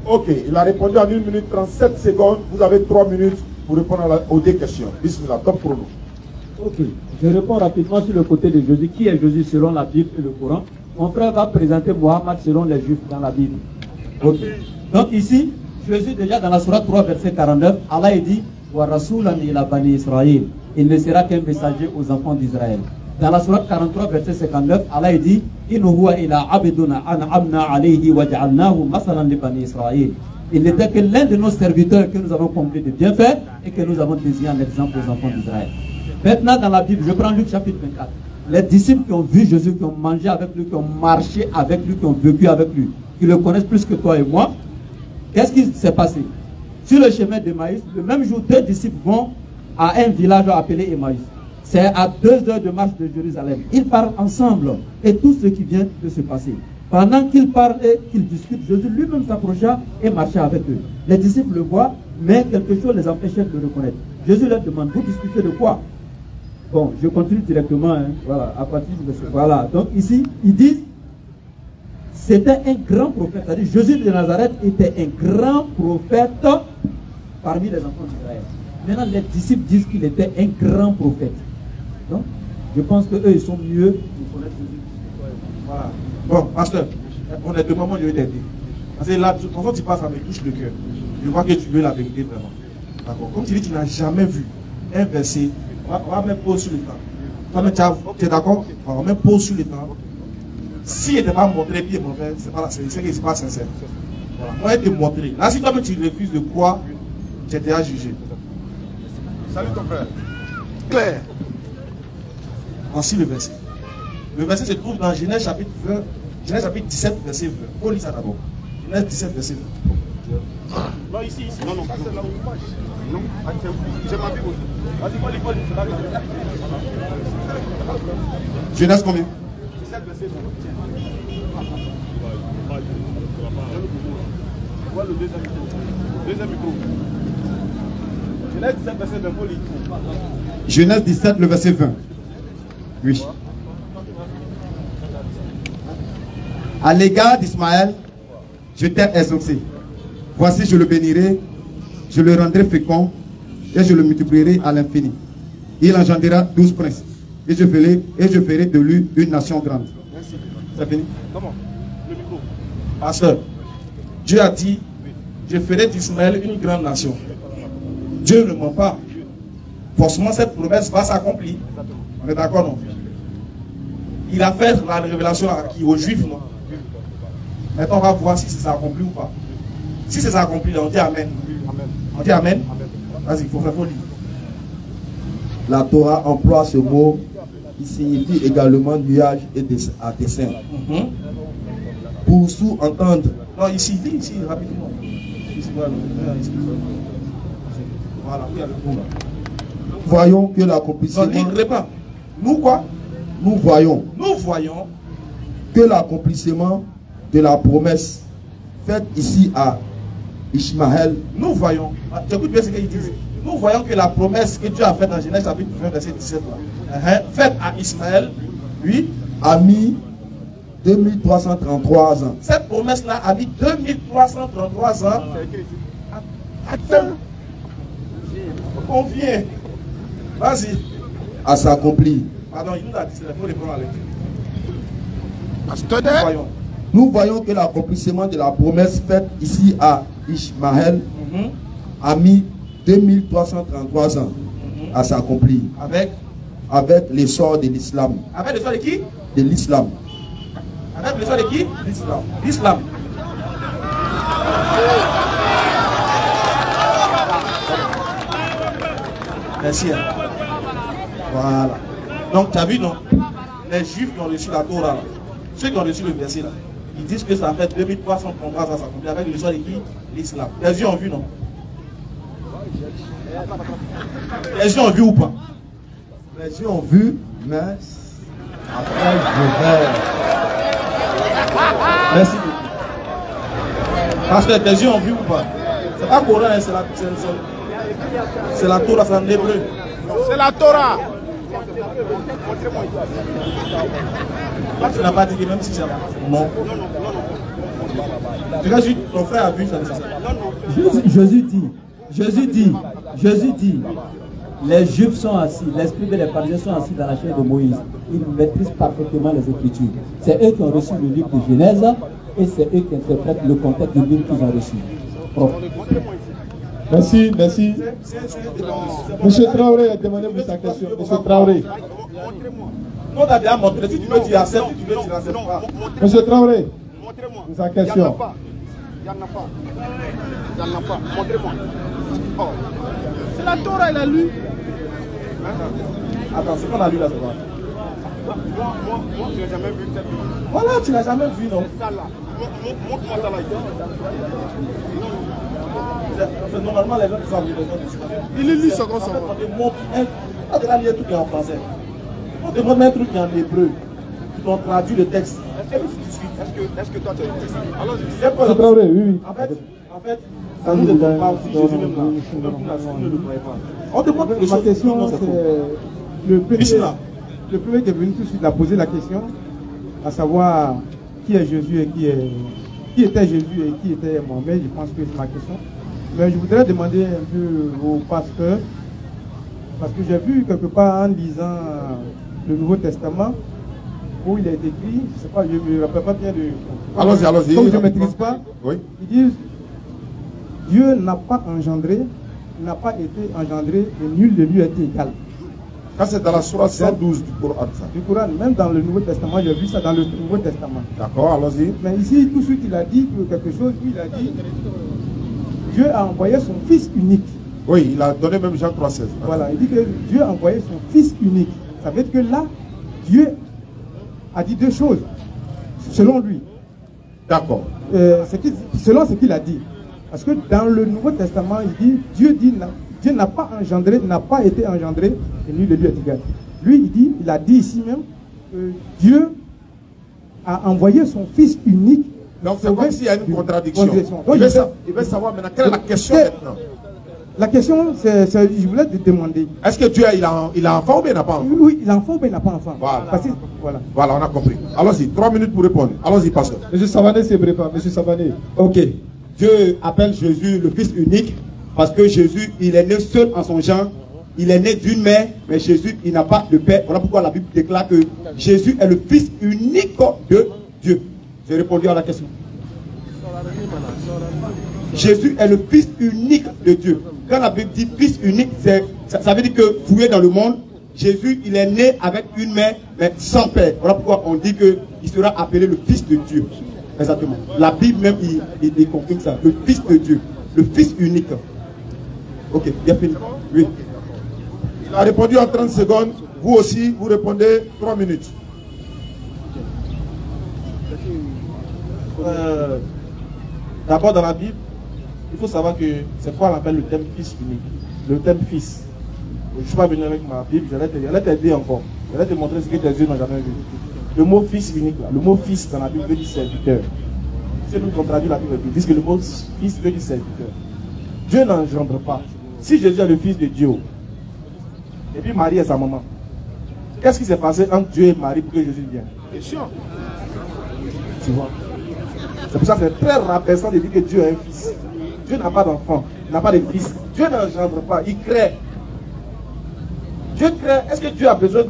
Ok, il a répondu en 1 minute 37 secondes, vous avez 3 minutes pour répondre aux deux questions. Bismillah, top chrono. Ok, je réponds rapidement sur le côté de Jésus. Qui est Jésus selon la Bible et le Coran? Mon frère va présenter Mohammed selon les Juifs dans la Bible. Ok. Donc ici, Jésus déjà dans la Sourate 3 verset 49, Allah dit Wa rasulan ila bani Israël. Il ne sera qu'un messager aux enfants d'Israël. Dans la Sourate 43 verset 59, Allah dit In huwa ila abduna an'amna alayhi wa ja'alnahu masalan li bani Israël. Il n'était que l'un de nos serviteurs que nous avons comblé de bienfaits et que nous avons désigné en exemple aux enfants d'Israël. Maintenant dans la Bible, je prends Luc chapitre 24. Les disciples qui ont vu Jésus, qui ont mangé avec lui, qui ont marché avec lui, qui ont vécu avec lui, qui le connaissent plus que toi et moi, qu'est-ce qui s'est passé? Sur le chemin d'Emmaüs, le même jour, 2 disciples vont à un village appelé Emmaüs. C'est à 2 heures de marche de Jérusalem. Ils parlent ensemble et tout ce qui vient de se passer. Pendant qu'ils parlent et qu'ils discutent, Jésus lui-même s'approcha et marcha avec eux. Les disciples le voient, mais quelque chose les empêchait de le reconnaître. Jésus leur demande, vous discutez de quoi? Bon, je continue directement, hein, voilà, à partir de ce... Voilà, donc ici, ils disent, c'était un grand prophète, c'est-à-dire Jésus de Nazareth était un grand prophète parmi les enfants d'Israël. Maintenant, les disciples disent qu'il était un grand prophète. Donc, je pense qu'eux, ils sont mieux pour connaître Jésus. Voilà. Bon, pasteur, honnêtement, moi, je vais t'aider. Parce que là, quand tu passes, ça me touche le cœur. Je vois que tu veux la vérité vraiment. D'accord. Comme tu dis, tu n'as jamais vu un verset. On va même pause sur le temps. Tu es d'accord? On va même pause sur le temps. S'il n'était pas montré, puis mauvais, c'est pas sincère. Voilà. On va te montrer. Là, si toi-même tu refuses de croire, tu es déjà jugé. Salut ton frère. Claire. Voici le verset. Le verset se trouve dans Genèse chapitre 20, Genèse chapitre 17, verset 20. On lit ça d'abord. Genèse 17, verset 20. Non, ici. Non, non, ça c'est là où il passe. Non, j'ai ma Bible aussi. Vas-y, faut lire, Genèse combien? 17, verset 20. Voilà le deuxième micro. Deuxième micro. Genèse 17, verset 20, faut lire. Genèse 17, le verset 20. Oui. À l'égard d'Ismaël, je t'ai exaucé. Voici, je le bénirai, je le rendrai fécond et je le multiplierai à l'infini. Il engendrera 12 princes et je ferai de lui une nation grande. Merci. C'est fini? Comment? Le micro. Pasteur, Dieu a dit, je ferai d'Ismaël une grande nation. Dieu ne ment pas. Forcément, cette promesse va s'accomplir. On est d'accord, non? Il a fait la révélation à qui? Aux Juifs, non? Maintenant, on va voir si c'est accompli ou pas. Si c'est accompli, on dit Amen. On dit Amen. Vas-y, il faut faire lire. La Torah emploie ce mot qui signifie également nuage et à dessein. Pour sous-entendre. Non, ici, lis ici, rapidement. Ici, voilà. Voilà, il y a le mot là. Voyons que l'accomplissement. Non, pas. Nous quoi? Nous voyons que l'accomplissement de la promesse faite ici à Ishmaël. Nous voyons, j'écoute bien ce qu'il dit. Nous voyons que la promesse que Dieu a faite dans Genèse chapitre 20, verset 17, faite à Ismaël, oui, a mis 2333 ans. Cette promesse-là a mis 2333 ans. Attends. On vient. Vas-y. À s'accomplir. Pardon, il nous a dit c'est pour répondre à l'étude. Nous voyons que l'accomplissement de la promesse faite ici à Ishmaël a mis 2333 ans à s'accomplir. Avec l'essor de l'islam. Avec l'essor de qui? De l'islam. Avec l'essor de qui? L'islam. Merci. Voilà. Donc, tu as vu, non? Les Juifs qui ont reçu la Torah, ceux qui ont reçu le verset là, ils disent que ça fait 2333 ans à s'accomplir avec l'histoire de qui? L'islam. Les yeux ont vu, non? Les yeux ont vu ou pas? Les yeux ont vu, mais après je vais. Merci. Parce que tes yeux ont vu ou pas? C'est pas Coran, c'est la Torah, c'est en hébreu. C'est la Torah. Toi, tu n'as pas dit que même si c'est non. Ton frère a vu ça. Jésus dit, les Juifs sont assis, l'esprit des pharisiens sont assis dans la chair de Moïse. Ils maîtrisent parfaitement les Écritures. C'est eux qui ont reçu le livre de Genèse et c'est eux qui interprètent le contexte du livre qu'ils ont reçu. Propre. Merci, merci. Monsieur Traoré, demandez-vous sa question. Monsieur Traoré. On t'a bien montré, si tu veux dire accepte, si tu veux dire accepte pas. Monsieur Traoré, sa question. Il n'y en a pas. Il n'y en a pas. Montrez-moi. Oh. C'est la Torah, il a lu. Attends, c'est qu'on a lu là, c'est quoi? Moi, je n'ai jamais vu cette vidéo. Voilà, tu n'as jamais vu, non? Ça là. Montre-moi ça là ici. Normalement, les gens qui sont en livraison de Sylvain. Il est lu ça comme ça. On demande un truc en français. On demande un truc en hébreu. On traduit le texte. Est-ce que toi tu as le texte? Alors, je disais C'est pas vrai, oui, oui. En fait, ça nous demande pas aussi Jésus même là. Ne le croyez pas. On demande quelque chose. Ma question, c'est le premier qui est venu tout de suite a posé la question, à savoir qui est Jésus et qui était Jésus et qui était Mohamed. Je pense que c'est ma question. Mais je voudrais demander un peu au pasteur, parce que j'ai vu quelque part en lisant le Nouveau Testament, où il a été écrit, je ne sais pas, je ne me rappelle pas bien de... Allons-y. Comme je ne maîtrise pas, oui. Ils disent, Dieu n'a pas engendré, n'a pas été engendré, et nul de lui a été égal. Ça c'est dans la sourate 112 du Coran. Du Coran, même dans le Nouveau Testament, j'ai vu ça dans le Nouveau Testament. D'accord, allons-y. Mais ici, tout de suite, il a dit quelque chose, il a dit, Dieu a envoyé son Fils unique. Oui, il a donné même Jean 3,16. Voilà, il dit que Dieu a envoyé son Fils unique. Ça veut dire que là, Dieu a dit deux choses, selon lui. D'accord. Selon ce qu'il a dit. Parce que dans le Nouveau Testament, il dit, Dieu n'a pas engendré, n'a pas été engendré, et nul de lui est égal. Lui, il a dit ici même que Dieu a envoyé son Fils unique. Donc c'est comme s'il y a une contradiction. Donc, il veut savoir maintenant quelle est la question maintenant. La question, je voulais te demander. Est-ce que Dieu il a enfant ou bien il n'a pas enfant? Oui, il a enfant ou bien il n'a pas enfant. Voilà. Voilà, on a compris. Allons-y, 3 minutes pour répondre. Allons-y, pasteur. Monsieur Savané s'est préparé. Monsieur Savané. Ok. Dieu appelle Jésus le Fils unique parce que Jésus, il est né seul en son genre. Il est né d'une mère, mais Jésus, il n'a pas de père. Voilà pourquoi la Bible déclare que Jésus est le Fils unique de Dieu. J'ai répondu à la question. Jésus est le Fils unique de Dieu. Quand la Bible dit Fils unique, ça veut dire que fouillé dans le monde, Jésus, il est né avec une mère, mais sans père. Voilà pourquoi on dit qu'il sera appelé le Fils de Dieu. Exactement. La Bible même, il confirme ça. Le Fils de Dieu. Le Fils unique. Ok, bien fini. Oui. Il a répondu en 30 secondes. Vous aussi, vous répondez 3 minutes. D'abord, dans la Bible, il faut savoir que c'est quoi on appelle le thème Fils unique. Le thème Fils. Je ne suis pas venu avec ma Bible, j'allais t'aider encore. J'allais te montrer ce que tes yeux n'ont jamais vu. Le mot Fils unique, là, le mot Fils dans la Bible veut dire serviteur. Si nous contraduisons la Bible, ils disent que le mot Fils veut dire serviteur. Dieu n'engendre pas. Si Jésus est le Fils de Dieu, et puis Marie est sa maman, qu'est-ce qui s'est passé entre Dieu et Marie pour que Jésus vienne? Tu vois? C'est pour ça que c'est très rabaissant de dire que Dieu a un fils. Dieu n'a pas d'enfant, il n'a pas de fils. Dieu n'engendre pas, il crée. Dieu crée. Est-ce que Dieu a besoin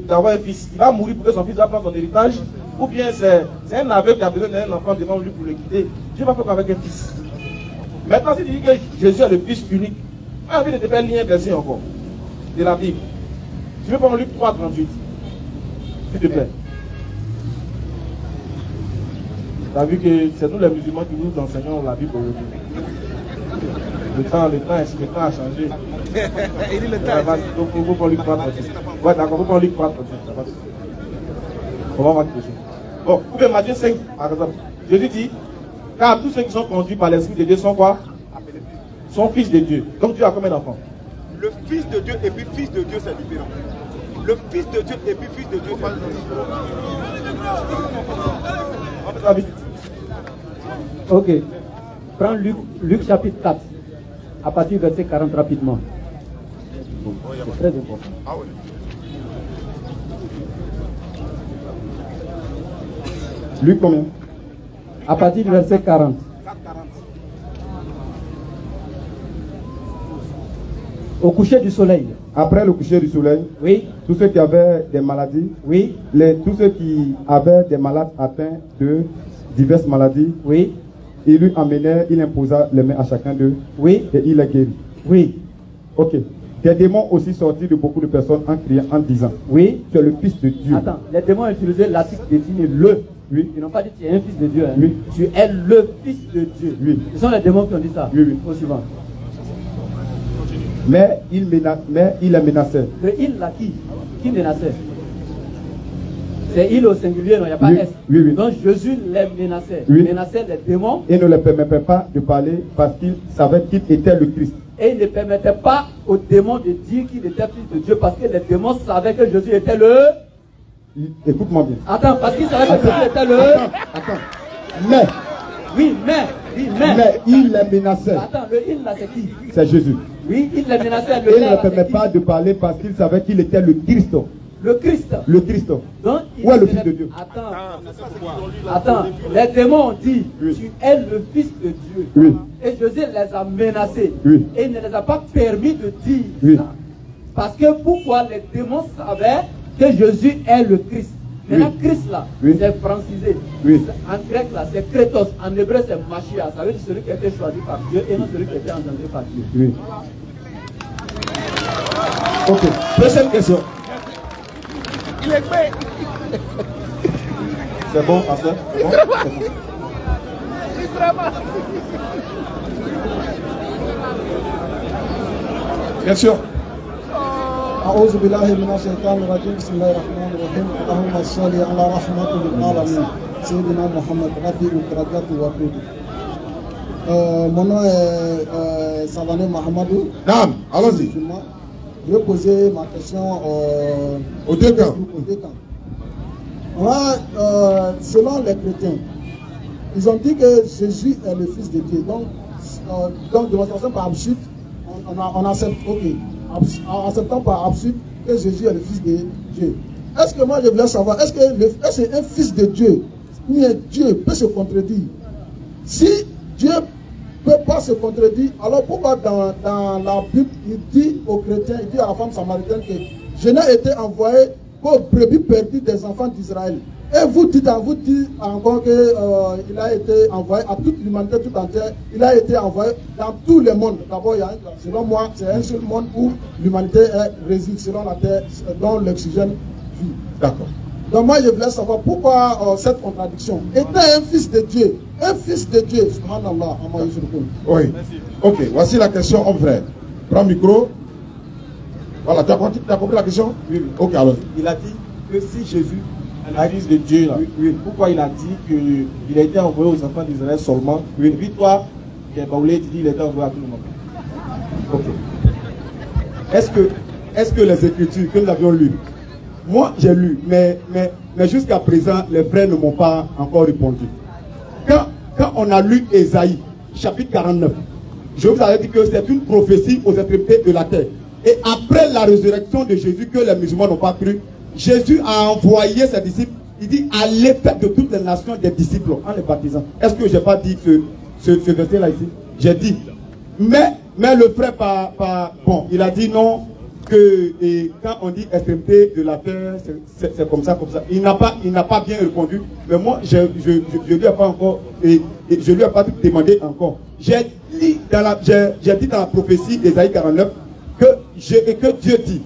d'avoir un fils? Il va mourir pour que son fils va prendre son héritage? Ou bien c'est un aveugle qui a besoin d'un enfant devant lui pour le quitter? Dieu va faire quoi avec un fils? Maintenant, si tu dis que Jésus est le Fils unique, j'ai envie de te faire lien verset encore de la Bible. Tu veux prendre Luc 3, 38? S'il te plaît. Tu as vu que c'est nous les musulmans qui nous enseignons la Bible aujourd'hui. Le temps a changé. Il dit le temps. Donc il faut prendre Luc 3, 38. Ouais, d'accord, il faut prendre Luc 3, 38. On va voir quelque chose. Bon, vous pouvez Matthieu 5, par exemple. Jésus dit, car tous ceux qui sont conduits par l'Esprit de Dieu sont quoi? Sont fils de Dieu. Donc Dieu a combien d'enfants? Le Fils de Dieu et puis Fils de Dieu, c'est différent. Le Fils de Dieu et puis Fils de Dieu, c'est différent. Ok. Prends Luc chapitre 4, à partir du verset 40 rapidement. C'est très important. Ah oui. Luc combien? À partir du verset 40. Au coucher du soleil. Après le coucher du soleil, oui. Tous ceux qui avaient des maladies, oui. Tous ceux qui avaient des malades atteints de diverses maladies, oui. Il lui amenait, il imposa les mains à chacun d'eux, oui. Et il les guérit. Oui. Ok. Des démons aussi sortis de beaucoup de personnes en criant, en disant, oui. Tu es le Fils de Dieu. Attends, les démons ont utilisé l'article désigné le. Oui. Ils n'ont pas dit tu es un fils de Dieu. Hein. Oui. Tu es le Fils de Dieu. Oui. Ce sont les démons qui ont dit ça. Oui, oui. Au suivant. Mais il les menaçait. Mais il l'a qui menaçait? C'est il au singulier, non, il n'y a pas Oui, S. oui, oui. Donc Jésus les menaçait. Oui. Il menaçait les démons. Et ne leur permettait pas de parler parce qu'il savait qu'il était le Christ. Et il ne permettait pas aux démons de dire qu'il était fils de Dieu parce que les démons savaient que Jésus était le... Écoute-moi bien. Attends, parce qu'ils savaient que Jésus était le... Attends. Mais il les menaçait. Attends, le il là c'est qui? C'est Jésus. Oui, il les menaçait. Et il ne leur permet pas de parler parce qu'il savait qu'il était le Christ. Le Christ. Le Christ. Donc, Où est le Fils de Dieu? Attends, les démons ont dit, tu es le Fils de Dieu. Oui. Et Jésus les a menacés. Oui. Et il ne les a pas permis de dire Oui. ça. Parce que pourquoi les démons savaient que Jésus est le Christ. Maintenant, Christ là, c'est francisé. Oui. En grec là, c'est Kretos. En hébreu, c'est Mashiach. Ça veut dire celui qui a été choisi par Dieu et non celui qui a été engendré par Dieu. Oui. Ok. Prochaine question. Il est fait. C'est bon, pasteur? C'est bon? Bien sûr. أعوذ بالله من الشيطان الرجيم بسم الله الرحمن الرحيم اللهم صل على رحمة للعالمين سيدنا محمد رفيع الدرجات والطول. Mon nom est Savané Mahamadou. Naam, allons-y. Je vais poser ma question aux deux camps. Selon les chrétiens, ils ont dit que Jésus est le Fils de Dieu. Donc démonstration par absurde, on accepte, ok. En acceptant par absurde que Jésus est le Fils de Dieu. Est-ce que moi je voulais savoir, est-ce que un Fils de Dieu, ou un Dieu peut se contredire? Si Dieu ne peut pas se contredire, alors pourquoi dans la Bible il dit aux chrétiens, il dit à la femme samaritaine que je n'ai été envoyé qu'aux brebis perdues des enfants d'Israël. Et vous dites encore qu'il a été envoyé à toute l'humanité tout entière. Il a été envoyé dans tous les mondes. D'abord, selon moi, c'est un seul monde où l'humanité réside selon la terre, dont l'oxygène vit. D'accord. Donc moi, je voulais savoir pourquoi cette contradiction. Était un fils de Dieu, subhanallah, oui. Ok, voici la question, homme frère. Prends le micro. Voilà, tu as compris la question? Oui. Ok, alors. Il a dit que si Jésus est le Fils de Dieu, là, pourquoi il a dit qu'il a été envoyé aux enfants d'Israël seulement? Oui. Puis toi, qui est baoulé, tu dis qu'il a été envoyé à tout le monde. Ok. Est-ce que les Écritures que nous avions lues, moi j'ai lu, mais jusqu'à présent, les frères ne m'ont pas encore répondu. Quand on a lu Ésaïe, chapitre 49, je vous avais dit que c'est une prophétie aux extrémités de la terre. Et après la résurrection de Jésus, que les musulmans n'ont pas cru, Jésus a envoyé ses disciples. Il dit, allez faire de toutes les nations des disciples en les baptisant. Est-ce que je n'ai pas dit ce verset-là ici? J'ai dit. Mais le frère, bon, il a dit non, que quand on dit extrémité de la terre, c'est comme ça, comme ça. Il n'a pas bien répondu. Mais moi, je lui ai pas encore, et je lui ai pas demandé encore. J'ai dit dans la prophétie d'Ésaïe 49 que Dieu dit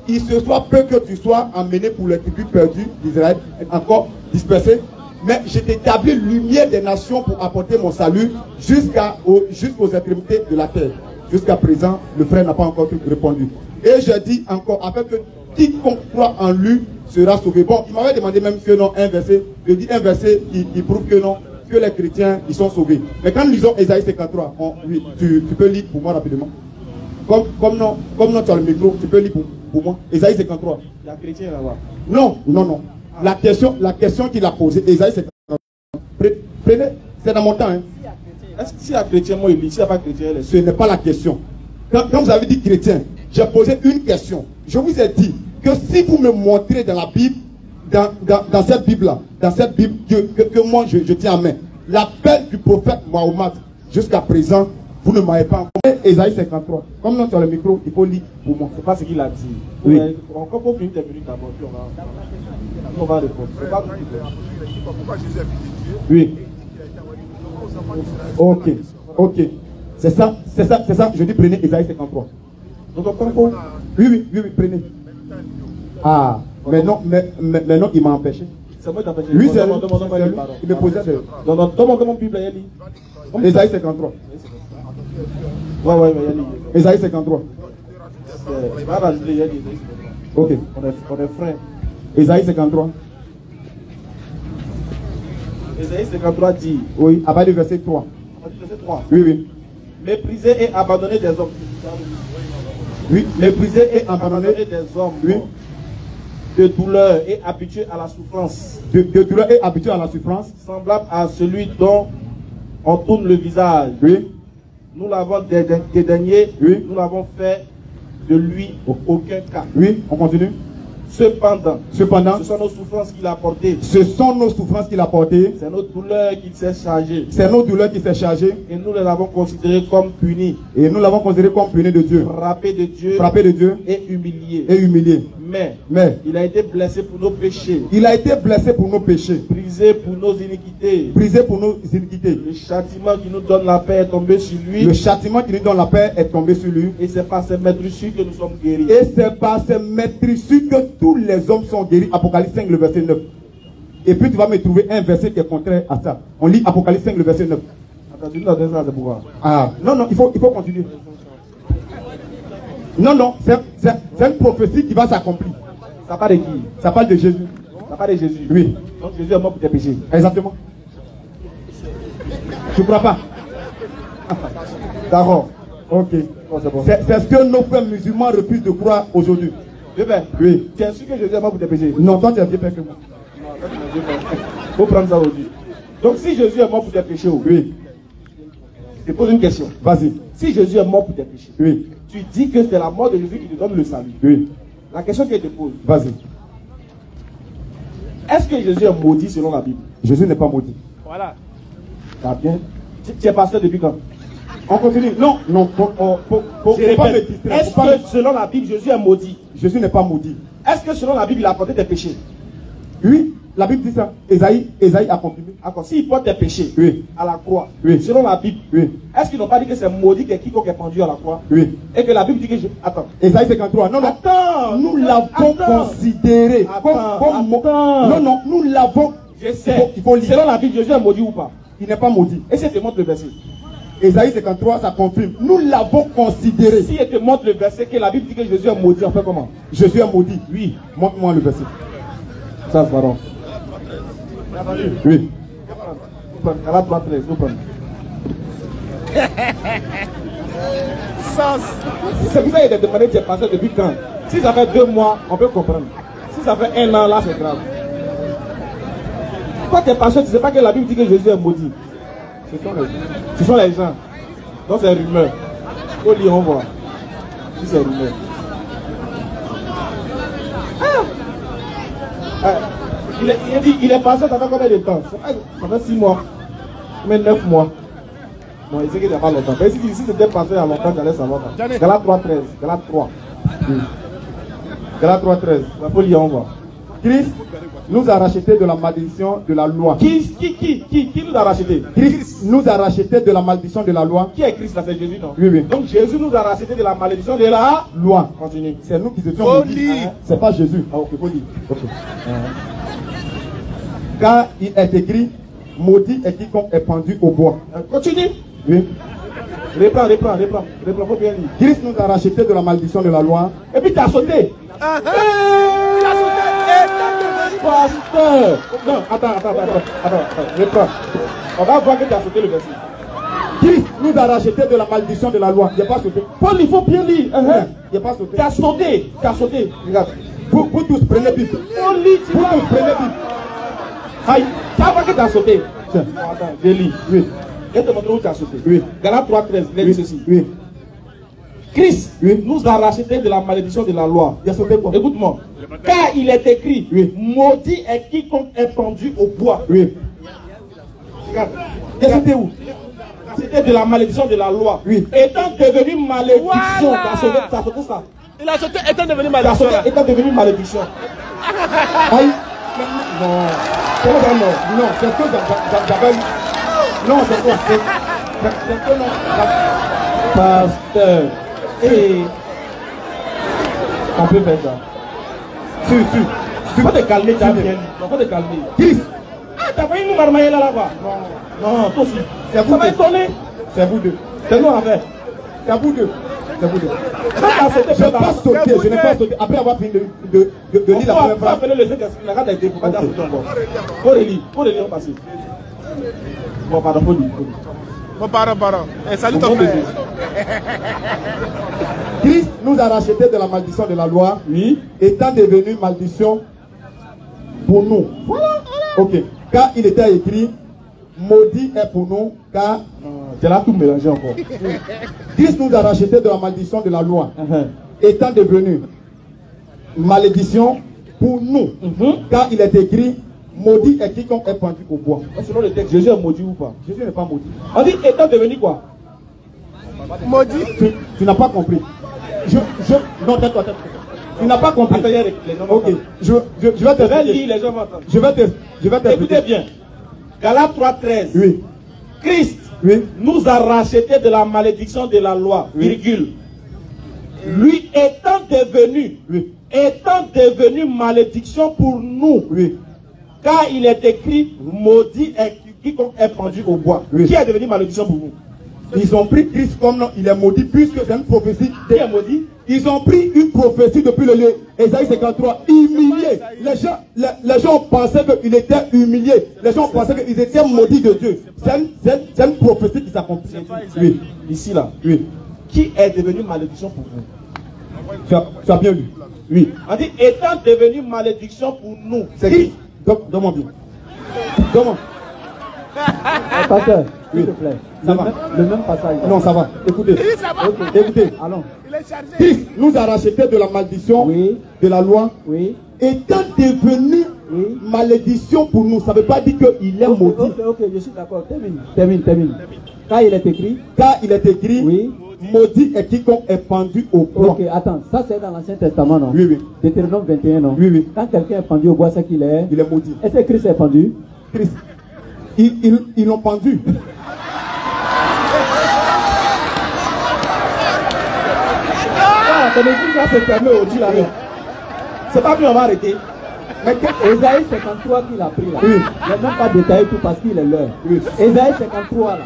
qu'il se soit peu que tu sois emmené pour les tribus perdues d'Israël, encore dispersées. Mais je t'établis lumière des nations pour apporter mon salut jusqu'aux extrémités de la terre. Jusqu'à présent, le frère n'a pas encore répondu. Et je dis encore, afin que quiconque croit en lui sera sauvé. Bon, il m'avait demandé même que non, un verset. Je dis un verset qui prouve que non, que les chrétiens, ils sont sauvés. Mais quand nous lisons Ésaïe 53, oui, tu peux lire pour moi rapidement. Comme non, tu as le micro, tu peux lire pour moi. Ésaïe 53. Il y a un chrétien là-bas. Non. La question qu'il a posée, Ésaïe 53. Prenez, c'est dans mon temps. Hein. Est-ce que s'il y a chrétien, moi il lit, s'il n'y a pas chrétien, ce n'est pas la question. Quand vous avez dit chrétien, j'ai posé une question. Je vous ai dit que si vous me montrez dans la Bible, dans cette Bible-là, que moi je tiens en main, l'appel du prophète Mahomet, jusqu'à présent, vous ne m'avez pas encore. Ésaïe 53. Comme non sur le micro, il faut lire pour moi. C'est pas ce qu'il a dit. Oui. Encore pour finir tes minutes d'abord, on va répondre. C'est pas pourquoi Jésus est fils de Dieu. Oui. Ok. C'est ça. Je dis prenez Ésaïe 53. Oui, prenez. Ah, mais non, il m'a empêché. C'est moi qui t'empêche. Oui, c'est lui. Il me posait des... Non, demande mon Bible, il lit. Ésaïe 53. Ouais, mais il lit. Ésaïe 53. C'est pas la Bible, il lit. Ok. On est frères. Ésaïe 53. Ésaïe 53 dit. Oui, à partir du verset 3. Verset 3. Oui, oui. Méprisé et abandonné des hommes. Oui, méprisé et abandonné des hommes. Oui. De douleur et habitué à la souffrance. De douleur et habitué à la souffrance. Semblable à celui dont on tourne le visage. Oui. Nous l'avons dédaigné. Oui. Nous l'avons fait de lui aucun cas. Oui, on continue. Cependant, ce sont nos souffrances qu'il a portées. Ce sont nos souffrances qu'il a portées. C'est nos douleurs qu'il s'est chargé. C'est nos douleurs qu'il s'est chargé. Et nous les avons considérés comme punis. Et nous l'avons considéré comme punis de Dieu. Frappés de Dieu. Frappés de Dieu. Et humiliés. Et humiliés. Mais il a été blessé pour nos péchés. Il a été blessé pour nos péchés. Brisé pour nos iniquités. Brisé pour nos iniquités. Le châtiment qui nous donne la paix est tombé sur lui. Le châtiment qui nous donne la paix est tombé sur lui. Et c'est par ses maîtrisures que nous sommes guéris. Et c'est par ces maîtrisures que tous les hommes sont guéris. Apocalypse 5, le verset 9. Et puis tu vas me trouver un verset qui est contraire à ça. On lit Apocalypse 5, le verset 9. Ah, non, il faut continuer. Non, c'est une prophétie qui va s'accomplir. Ça parle de qui? Ça parle de Jésus. Ça parle de Jésus. Oui. Donc Jésus est mort pour tes péchés. Exactement. Tu ne crois pas? D'accord. Ok. C'est ce que nos frères musulmans refusent de croire aujourd'hui. Oui. Tu es sûr que Jésus est mort pour tes péchés? Non, toi tu es bien fait que moi. Il faut prendre ça aujourd'hui. Donc si Jésus est mort pour tes péchés, oui. Je te pose une question. Vas-y. Si Jésus est mort pour tes péchés, oui. Tu dis que c'est la mort de Jésus qui te donne le salut. Oui. La question que je te pose. Vas-y. Est-ce que Jésus est maudit selon la Bible? Jésus n'est pas maudit. Voilà. Ça bien. Tu es pasteur depuis quand? On continue. Non. Est-ce que selon la Bible, Jésus est maudit? Jésus n'est pas maudit. Est-ce que selon la Bible, il a porté tes péchés? Oui. La Bible dit ça. Ésaïe a confirmé. D'accord. S'il porte tes péchés à la croix, selon la Bible, est-ce qu'ils n'ont pas dit que c'est maudit que quiconque est pendu à la croix? Oui. Et que la Bible dit que Attends. Ésaïe 53. Non. Attends. Nous l'avons considéré. Non, nous l'avons. Je sais. Il faut lire. Selon la Bible, Jésus est maudit ou pas? Il n'est pas maudit. Et si je te montre le verset? Ésaïe 53, ça confirme. Nous l'avons considéré. Si je te montre le verset que la Bible dit que Jésus est maudit, on fait comment? Jésus est maudit. Oui. Montre-moi le verset. Ça, c'est pardon. Oui. C'est pour ça qu'il a demandé de passer depuis quand? Si ça fait 2 mois, on peut comprendre. Si ça fait 1 an, là, c'est grave. Quand tu es passé, tu ne sais pas que la Bible dit que Jésus est maudit. Ce sont les gens. Donc c'est rumeur. Au lit, on voit. Si c'est rumeur. Il est passé, ça fait combien de temps? Ça fait 6 mois. Mais 9 mois. Bon, il sait qu'il n'y a pas longtemps. Mais si c'était passé il y a longtemps, j'allais savoir. Galates 3, 13. Galates 3. Galates 3, 13. La folie, on voit. Christ nous a rachetés de la malédiction de la loi. Qui nous a rachetés? Christ nous a rachetés de la malédiction de la loi. Qui est Christ là? C'est Jésus, non? Oui. Donc Jésus nous a rachetés de la malédiction de la loi. Continue. C'est nous qui étions maudits. C'est pas Jésus. Ah, ok, faut dire. Car il est écrit, maudit est quiconque est pendu au bois. Continue. Oui. Reprends, faut bien lire. Christ nous a rachetés de la malédiction de la loi. Et puis tu as sauté. Tu as sauté. Pasteur. Non, attends. Reprends. On va voir que tu as sauté le verset. Christ nous a rachetés de la malédiction de la loi. Il n'y a pas sauté. Paul, il faut bien lire. Il n'y a pas sauté. Tu as sauté. Regarde. Vous tous prenez Bible. Paul, lis, tu vas. Vous tous prenez Bible. Aïe. Tu vas voir que tu as sauté. Tiens. Attends, je lis. Oui. Je vais te montrer où tu as sauté. Oui. Galates 3, 13. Il dit ceci. Oui. Christ nous a rachetés de la malédiction de la loi. Il a sauté quoi? Écoute-moi. Car il est écrit, maudit est quiconque est pendu au bois. Oui. Regarde. Il a sauté où? C'était de la malédiction de la loi. Oui. Étant devenu malédiction. Tu as sauté ça. Il a sauté étant devenu malédiction. Étant devenu malédiction. Aïe. Non. Comment ça non? Non, c'est ce que j'avais lu. Non, c'est quoi? C'est que non. Pasteur. Et on peut faire ça. Si. Faut te calmer, tu as bien. Faut te calmer. Christ. Ah, t'as pas eu nous marmailler là-bas? Non, toi aussi. Ça va étonner. C'est vous deux. C'est nous en fait. C'est vous deux. Je n'ai pas sauté. Après avoir fini de lire la première phrase. Faut relire, on passe. Bon, pardon, faut dire. Bon, pardon. Salut ton frère. Christ nous a rachetés de la malédiction de la loi, Oui. étant devenu malédiction pour nous. Voilà. Ok. Car il était écrit, maudit est pour nous, car... Tu l'as tout mélangé encore. Christ nous a rachetés de la malédiction de la loi, étant devenu malédiction pour nous. Car il est écrit, maudit est quiconque est pendu au bois. Selon le texte, Jésus est maudit ou pas? Jésus n'est pas maudit. On dit étant devenu quoi? Maudit. Tu n'as pas compris. Non, tais-toi. Tu n'as pas compris. Ok. Je vais te lire, les gens vont entendre. Je vais te Écoutez bien. Galates 3:13. Oui. Christ Oui. nous a rachetés de la malédiction de la loi, virgule. Lui étant devenu malédiction pour nous. Oui. Car il est écrit, maudit est quiconque est pendu au bois. Oui. Qui est devenu malédiction pour nous? Ils ont pris Christ comme non, il est maudit, puisque c'est une prophétie. Qui est maudit? Ils ont pris une prophétie depuis le lieu. Ésaïe 53, humilié. Les gens pensaient qu'il était humilié. Les gens pensaient qu'ils étaient maudits de Dieu. C'est une prophétie qui s'accomplit. Oui. Ici là. Oui. Qui est devenu malédiction pour vous? Tu as bien lu. Oui. On dit étant devenu malédiction pour nous. C'est qui? Donne-moi bien. Donne-moi. Pasteur, s'il Oui. te plaît. Ça va. Le même passage. Non, ça va. Écoutez. Écoutez. Allons. Christ nous a rachetés de la malédiction de la loi. Oui. Étant devenu malédiction pour nous, ça ne veut pas dire qu'il est maudit. Ok, je suis d'accord. Termine. Car il est écrit. Oui. Maudit est quiconque est pendu au bois. Ok, attends, ça c'est dans l'Ancien Testament, non? Oui. Deutéronome 21, non? Oui. Quand quelqu'un est pendu au bois, c'est qu'il est. Il est maudit. Est-ce que Christ est pendu? Christ. Ils l'ont pendu. Ton église là se permet au Dieu là. C'est pas mieux, on va arrêter. Mais Ésaïe 53 qu'il a pris là, Oui. il n'a même pas détaillé tout parce qu'il est l'heure. Oui. Ésaïe 53 là,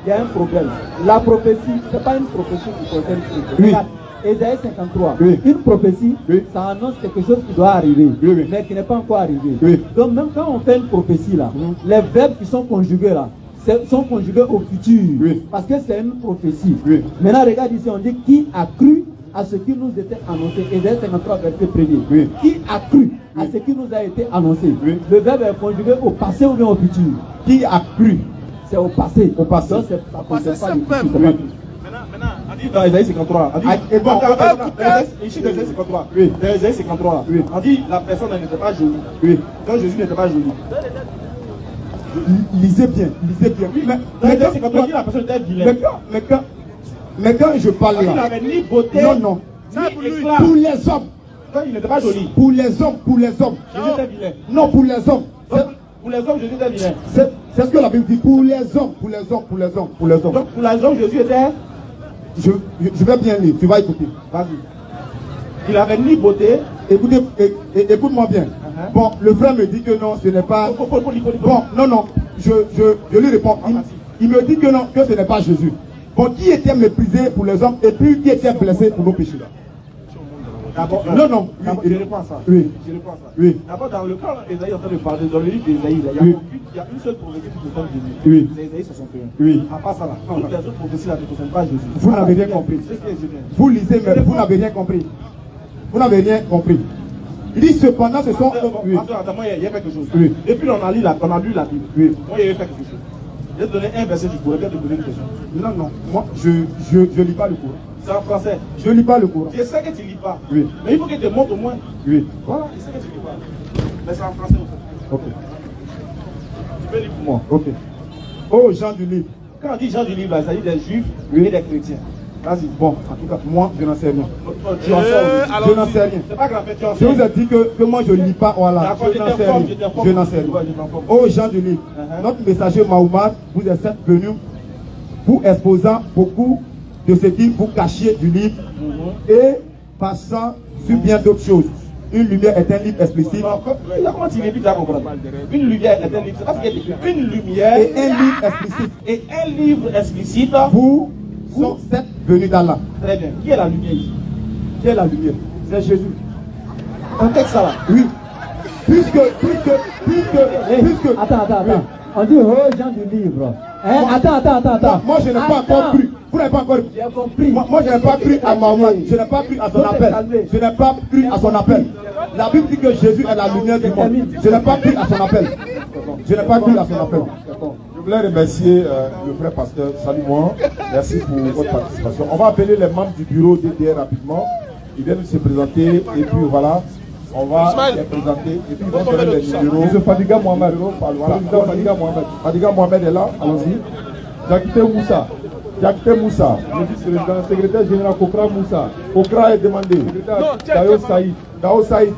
il y a un problème. La prophétie, c'est pas une prophétie qui concerne Christ. Oui. Regarde, Ésaïe 53, Oui. une prophétie, Oui. ça annonce quelque chose qui doit arriver, Oui. mais qui n'est pas encore arrivé. Oui. Donc même quand on fait une prophétie là, les verbes qui sont conjugués là, sont conjugués au futur, Oui. parce que c'est une prophétie. Oui. Maintenant regarde ici, on dit qui a cru à ce qui nous était annoncé. Ésaïe 53 verset 1er. Oui. Qui a cru à ce qui nous a été annoncé. Oui. Le verbe est conjugué au passé ou bien au futur. Qui a cru? C'est au passé. Au passé. Donc ça concerne pas le futur. Oui. Maintenant, on dit dans Ésaïe 53. On dit, Et bon, ici dans Ésaïe 53. Oui. Dans Ésaïe 53. Oui. On dit la personne elle n'était pas jolie. Oui. Quand Jésus n'était pas joli. Lisez bien. Oui, Dans Ésaïe 53, on dit la personne était vilaine. mais quand je parle Il là, n'avait ni beauté, non. ni éclat. Pour les hommes. Quand il n'était pas joli. Pour les hommes. Jésus était vilain. Non, pour les hommes. Donc, pour les hommes, Jésus était vilain. C'est ce que la Bible dit. Pour les hommes. Donc pour les hommes, Jésus était. Je vais bien lire. Tu vas écouter. Vas-y. Il avait ni beauté. Écoute-moi bien. Bon, le frère me dit que non, ce n'est pas. Bon, non. Je lui réponds. Il me dit que non, que ce n'est pas Jésus. Bon, qui était méprisé pour les hommes et puis qui était blessé pour nos péchés? D'abord, Non. je réponds à ça. Oui. Je réponds à ça. Oui. D'abord, dans le cas d'Ésaïe, en train de parler, dans le livre d'Ésaïe, Oui. il y a une seule prophétie qui concerne Jésus. Oui. C'est Ésaïe 61. Oui. À part ça là, toutes les autres prophéties là ne concernent pas Jésus. Vous n'avez rien compris. C'est ce que je viens. Vous lisez, mais vous n'avez rien compris. Vous n'avez rien compris. Il dit cependant, ce sont. Oui. Attends, moi, il y a quelque chose. Oui. Depuis, on a lu la Bible. Oui. Moi, il y avait fait quelque chose. Je vais te donner un verset, je pourrais bien te poser une question. Non. Moi, je lis pas le Coran. C'est en français. Je lis pas le Coran. Je sais que tu ne lis pas. Oui. Mais il faut que tu te montres au moins. Oui. Voilà, je sais que tu ne lis pas. Mais c'est en français aussi. Ok. Tu peux lire pour moi. Ok. Oh, Jean du livre. Quand on dit gens du livre, là, il s'agit des juifs et des chrétiens. Vas-y. Bon, en tout cas, moi, je n'en sais rien. Tu en sais Je n'en sais rien. C'est pas grave, tu en sais. Je vous ai dit que moi, je ne lis pas. Voilà. Je n'en sais rien. Je n'en sais rien. Oh, Jean du livre. Notre messager Mahomet vous est certes venu vous exposant beaucoup de ce qui vous cachiez du livre et passant sur bien d'autres choses. Une lumière est un livre explicite. Comment tu l'évites à comprendre? Une lumière est un livre. C'est pas ce qu'il y a écrit. Une lumière et un livre explicite. Et un livre explicite. Vous sont sept venus d'Allah. Très bien. Qui est la lumière ici? Qui est la lumière? C'est Jésus. Un texte ça là? Oui. Puisque. Attends. On dit aux gens du livre. Hein? Attends. Moi, je n'ai pas encore pris. Vous n'avez pas encore pris. J'ai compris. Moi, je n'ai pas pris à Mohamed. Je n'ai pas pris à son appel. Je n'ai pas pris à son appel. La Bible dit que Jésus est la lumière du monde. Je n'ai pas pris à son appel. Je n'ai pas pris à son appel. Je voulais remercier le frère pasteur Salut-moi. Merci pour votre participation. On va appeler les membres du bureau DDR rapidement. Ils viennent se présenter et puis voilà. On va les présenter et puis ils vont donner les numéros. Monsieur Fadiga Mohamed. Voilà. Fadiga Mohamed est là. Allons-y. Jakite Moussa. Le vice-président, secrétaire général Kokra Moussa. Kokra est demandé. Dao Saïd.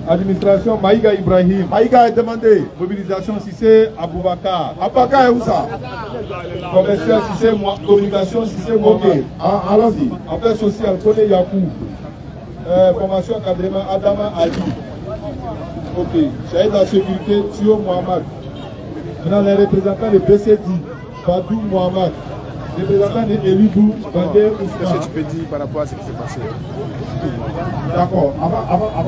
Administration Maïga Ibrahim. Maïga est demandé. Mobilisation Sissé Aboubakar. Abaka est où ça? Commercial Sissé Communication Sissé Moké. Allons-y. Affaires sociales Kone Yakou. Formation encadrement Adama Ali. Ok. Chahid la sécurité Thio Mohamed. Maintenant les représentants de BCD. Badou Mohamed. Représentant de Elidou Bandé Ousmane. Qu'est-ce que tu peux dire par rapport à ce qui s'est passé? D'accord. Avant, on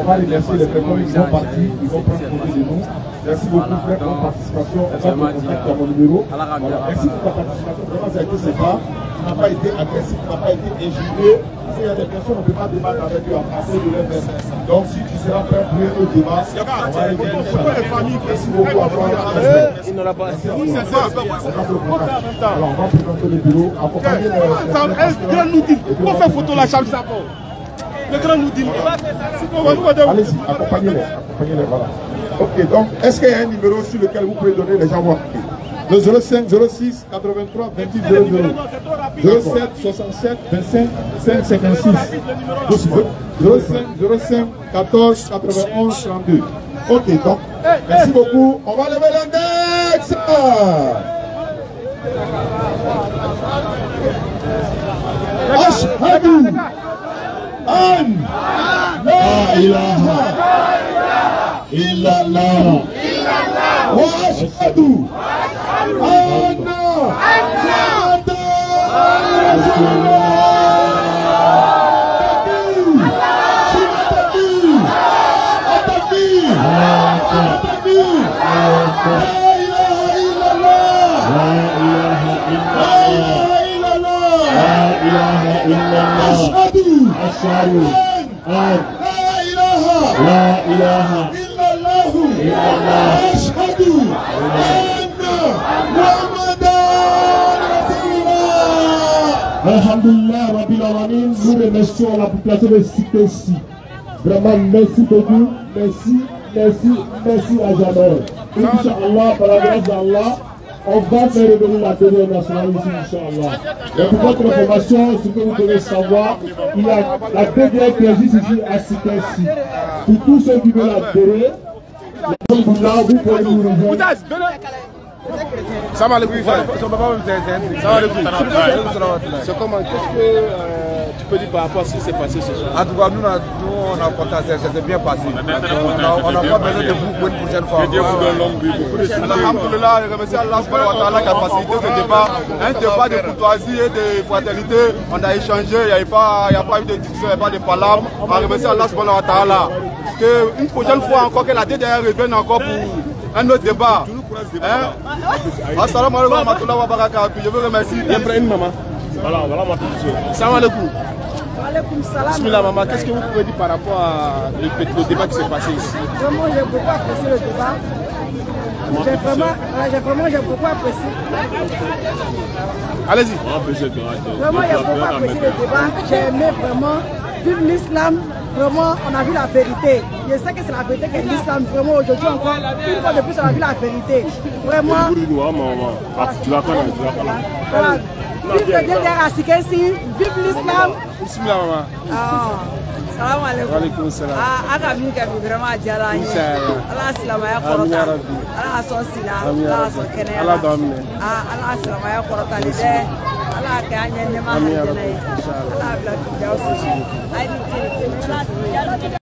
va remercier les personnes qui sont partis, ils vont prendre côté de nous. Merci beaucoup frère pour votre participation. On va vous contacter à mon numéro. Voilà. Merci pour ta participation. Vraiment, ça a été sympa. Tu n'as pas été agressif, tu n'as pas été injurieux. Il y a des personnes, on ne peut pas débattre avec eux à passer de leur veste. Donc si tu seras prêt pour le débat, on va aller voir les familles. Merci beaucoup à toi. Il n'aura pas. Alors on va présenter le bureau. Accompagner le grand nous dit. Pour faire photo la chambre d'abord. Le grand nous dit. Allez-y, accompagnez-les. Voilà. Ok, donc est-ce qu'il y a un numéro sur lequel vous pouvez donner les gens voir? Le 05 06 83 28 00 07 67 25 5 56 05 14 91 32. Ok, donc merci beaucoup. On va lever l'index. Ashhadu an la ilaha illallah wa ashhadu anna Muhammadan rasulullah. أشهد أن لا إله إلا الله أشهد أن محمدا رسول الله. Alhamdulillah Rabbil Alamin, nous remercions la population de Sikessi. Vraiment merci beaucoup, merci à jamais. Inch'Allah, par la grâce d'Allah, on va faire revenir la télé nationale ici, Inch'Allah. Et pour votre information, ce que vous devez savoir, il y a la DDR qui existe ici à Sikessi. Pour tous ceux qui veulent adhérer, vous pouvez nous rejoindre. Ça va le coup, c'est comment, qu'est-ce que tu peux dire par rapport à ce qui s'est passé ce soir? En tout cas, nous on a content, ça s'est bien passé. On n'a pas besoin de vous pour une prochaine fois. Alhamdulillah, je remercie Allah qui a facilité ce débat. Un débat de courtoisie et de fraternité. On a échangé, il n'y a pas eu de discussion, il n'y a pas de palabres. On remercie Allah qu'une prochaine fois encore que la DDR revienne encore pour un autre débat. Assalamu alaikum wa rahmatullahi wa barakatuh. Je vous remercie. Viens prendre une maman. Voilà ma petite. Salam alaikum. Alaikum salam. Bismillah maman, qu'est-ce que vous pouvez dire par rapport à le débat qui s'est passé ici? Vraiment, j'ai beaucoup apprécié le débat. J'ai beaucoup apprécié. Allez-y. Vraiment, j'ai beaucoup apprécié le débat. J'ai aimé vraiment vivre l'islam. Vraiment, on a vu la vérité. Je sais que c'est la vérité que l'islam, vraiment, aujourd'hui encore, une fois de plus, on a vu la vérité. Vraiment. Voilà. Vive le DDR à Sikessi, vive l'islam. Bismillah maman. Salam alaikum. Wa alaikum salam. Aka min ka bi vraiment diyara an ye. Ala silamaya kɔrɔta. Ala ka sɔn sila. Ala ka sɔn kɛnɛya la. Ala ka silamaya kɔrɔtali dɛ. Ala ka kɛ an ɲɛ ɲɛma hɛrɛ ye. Ala ka bila fijaw sisi.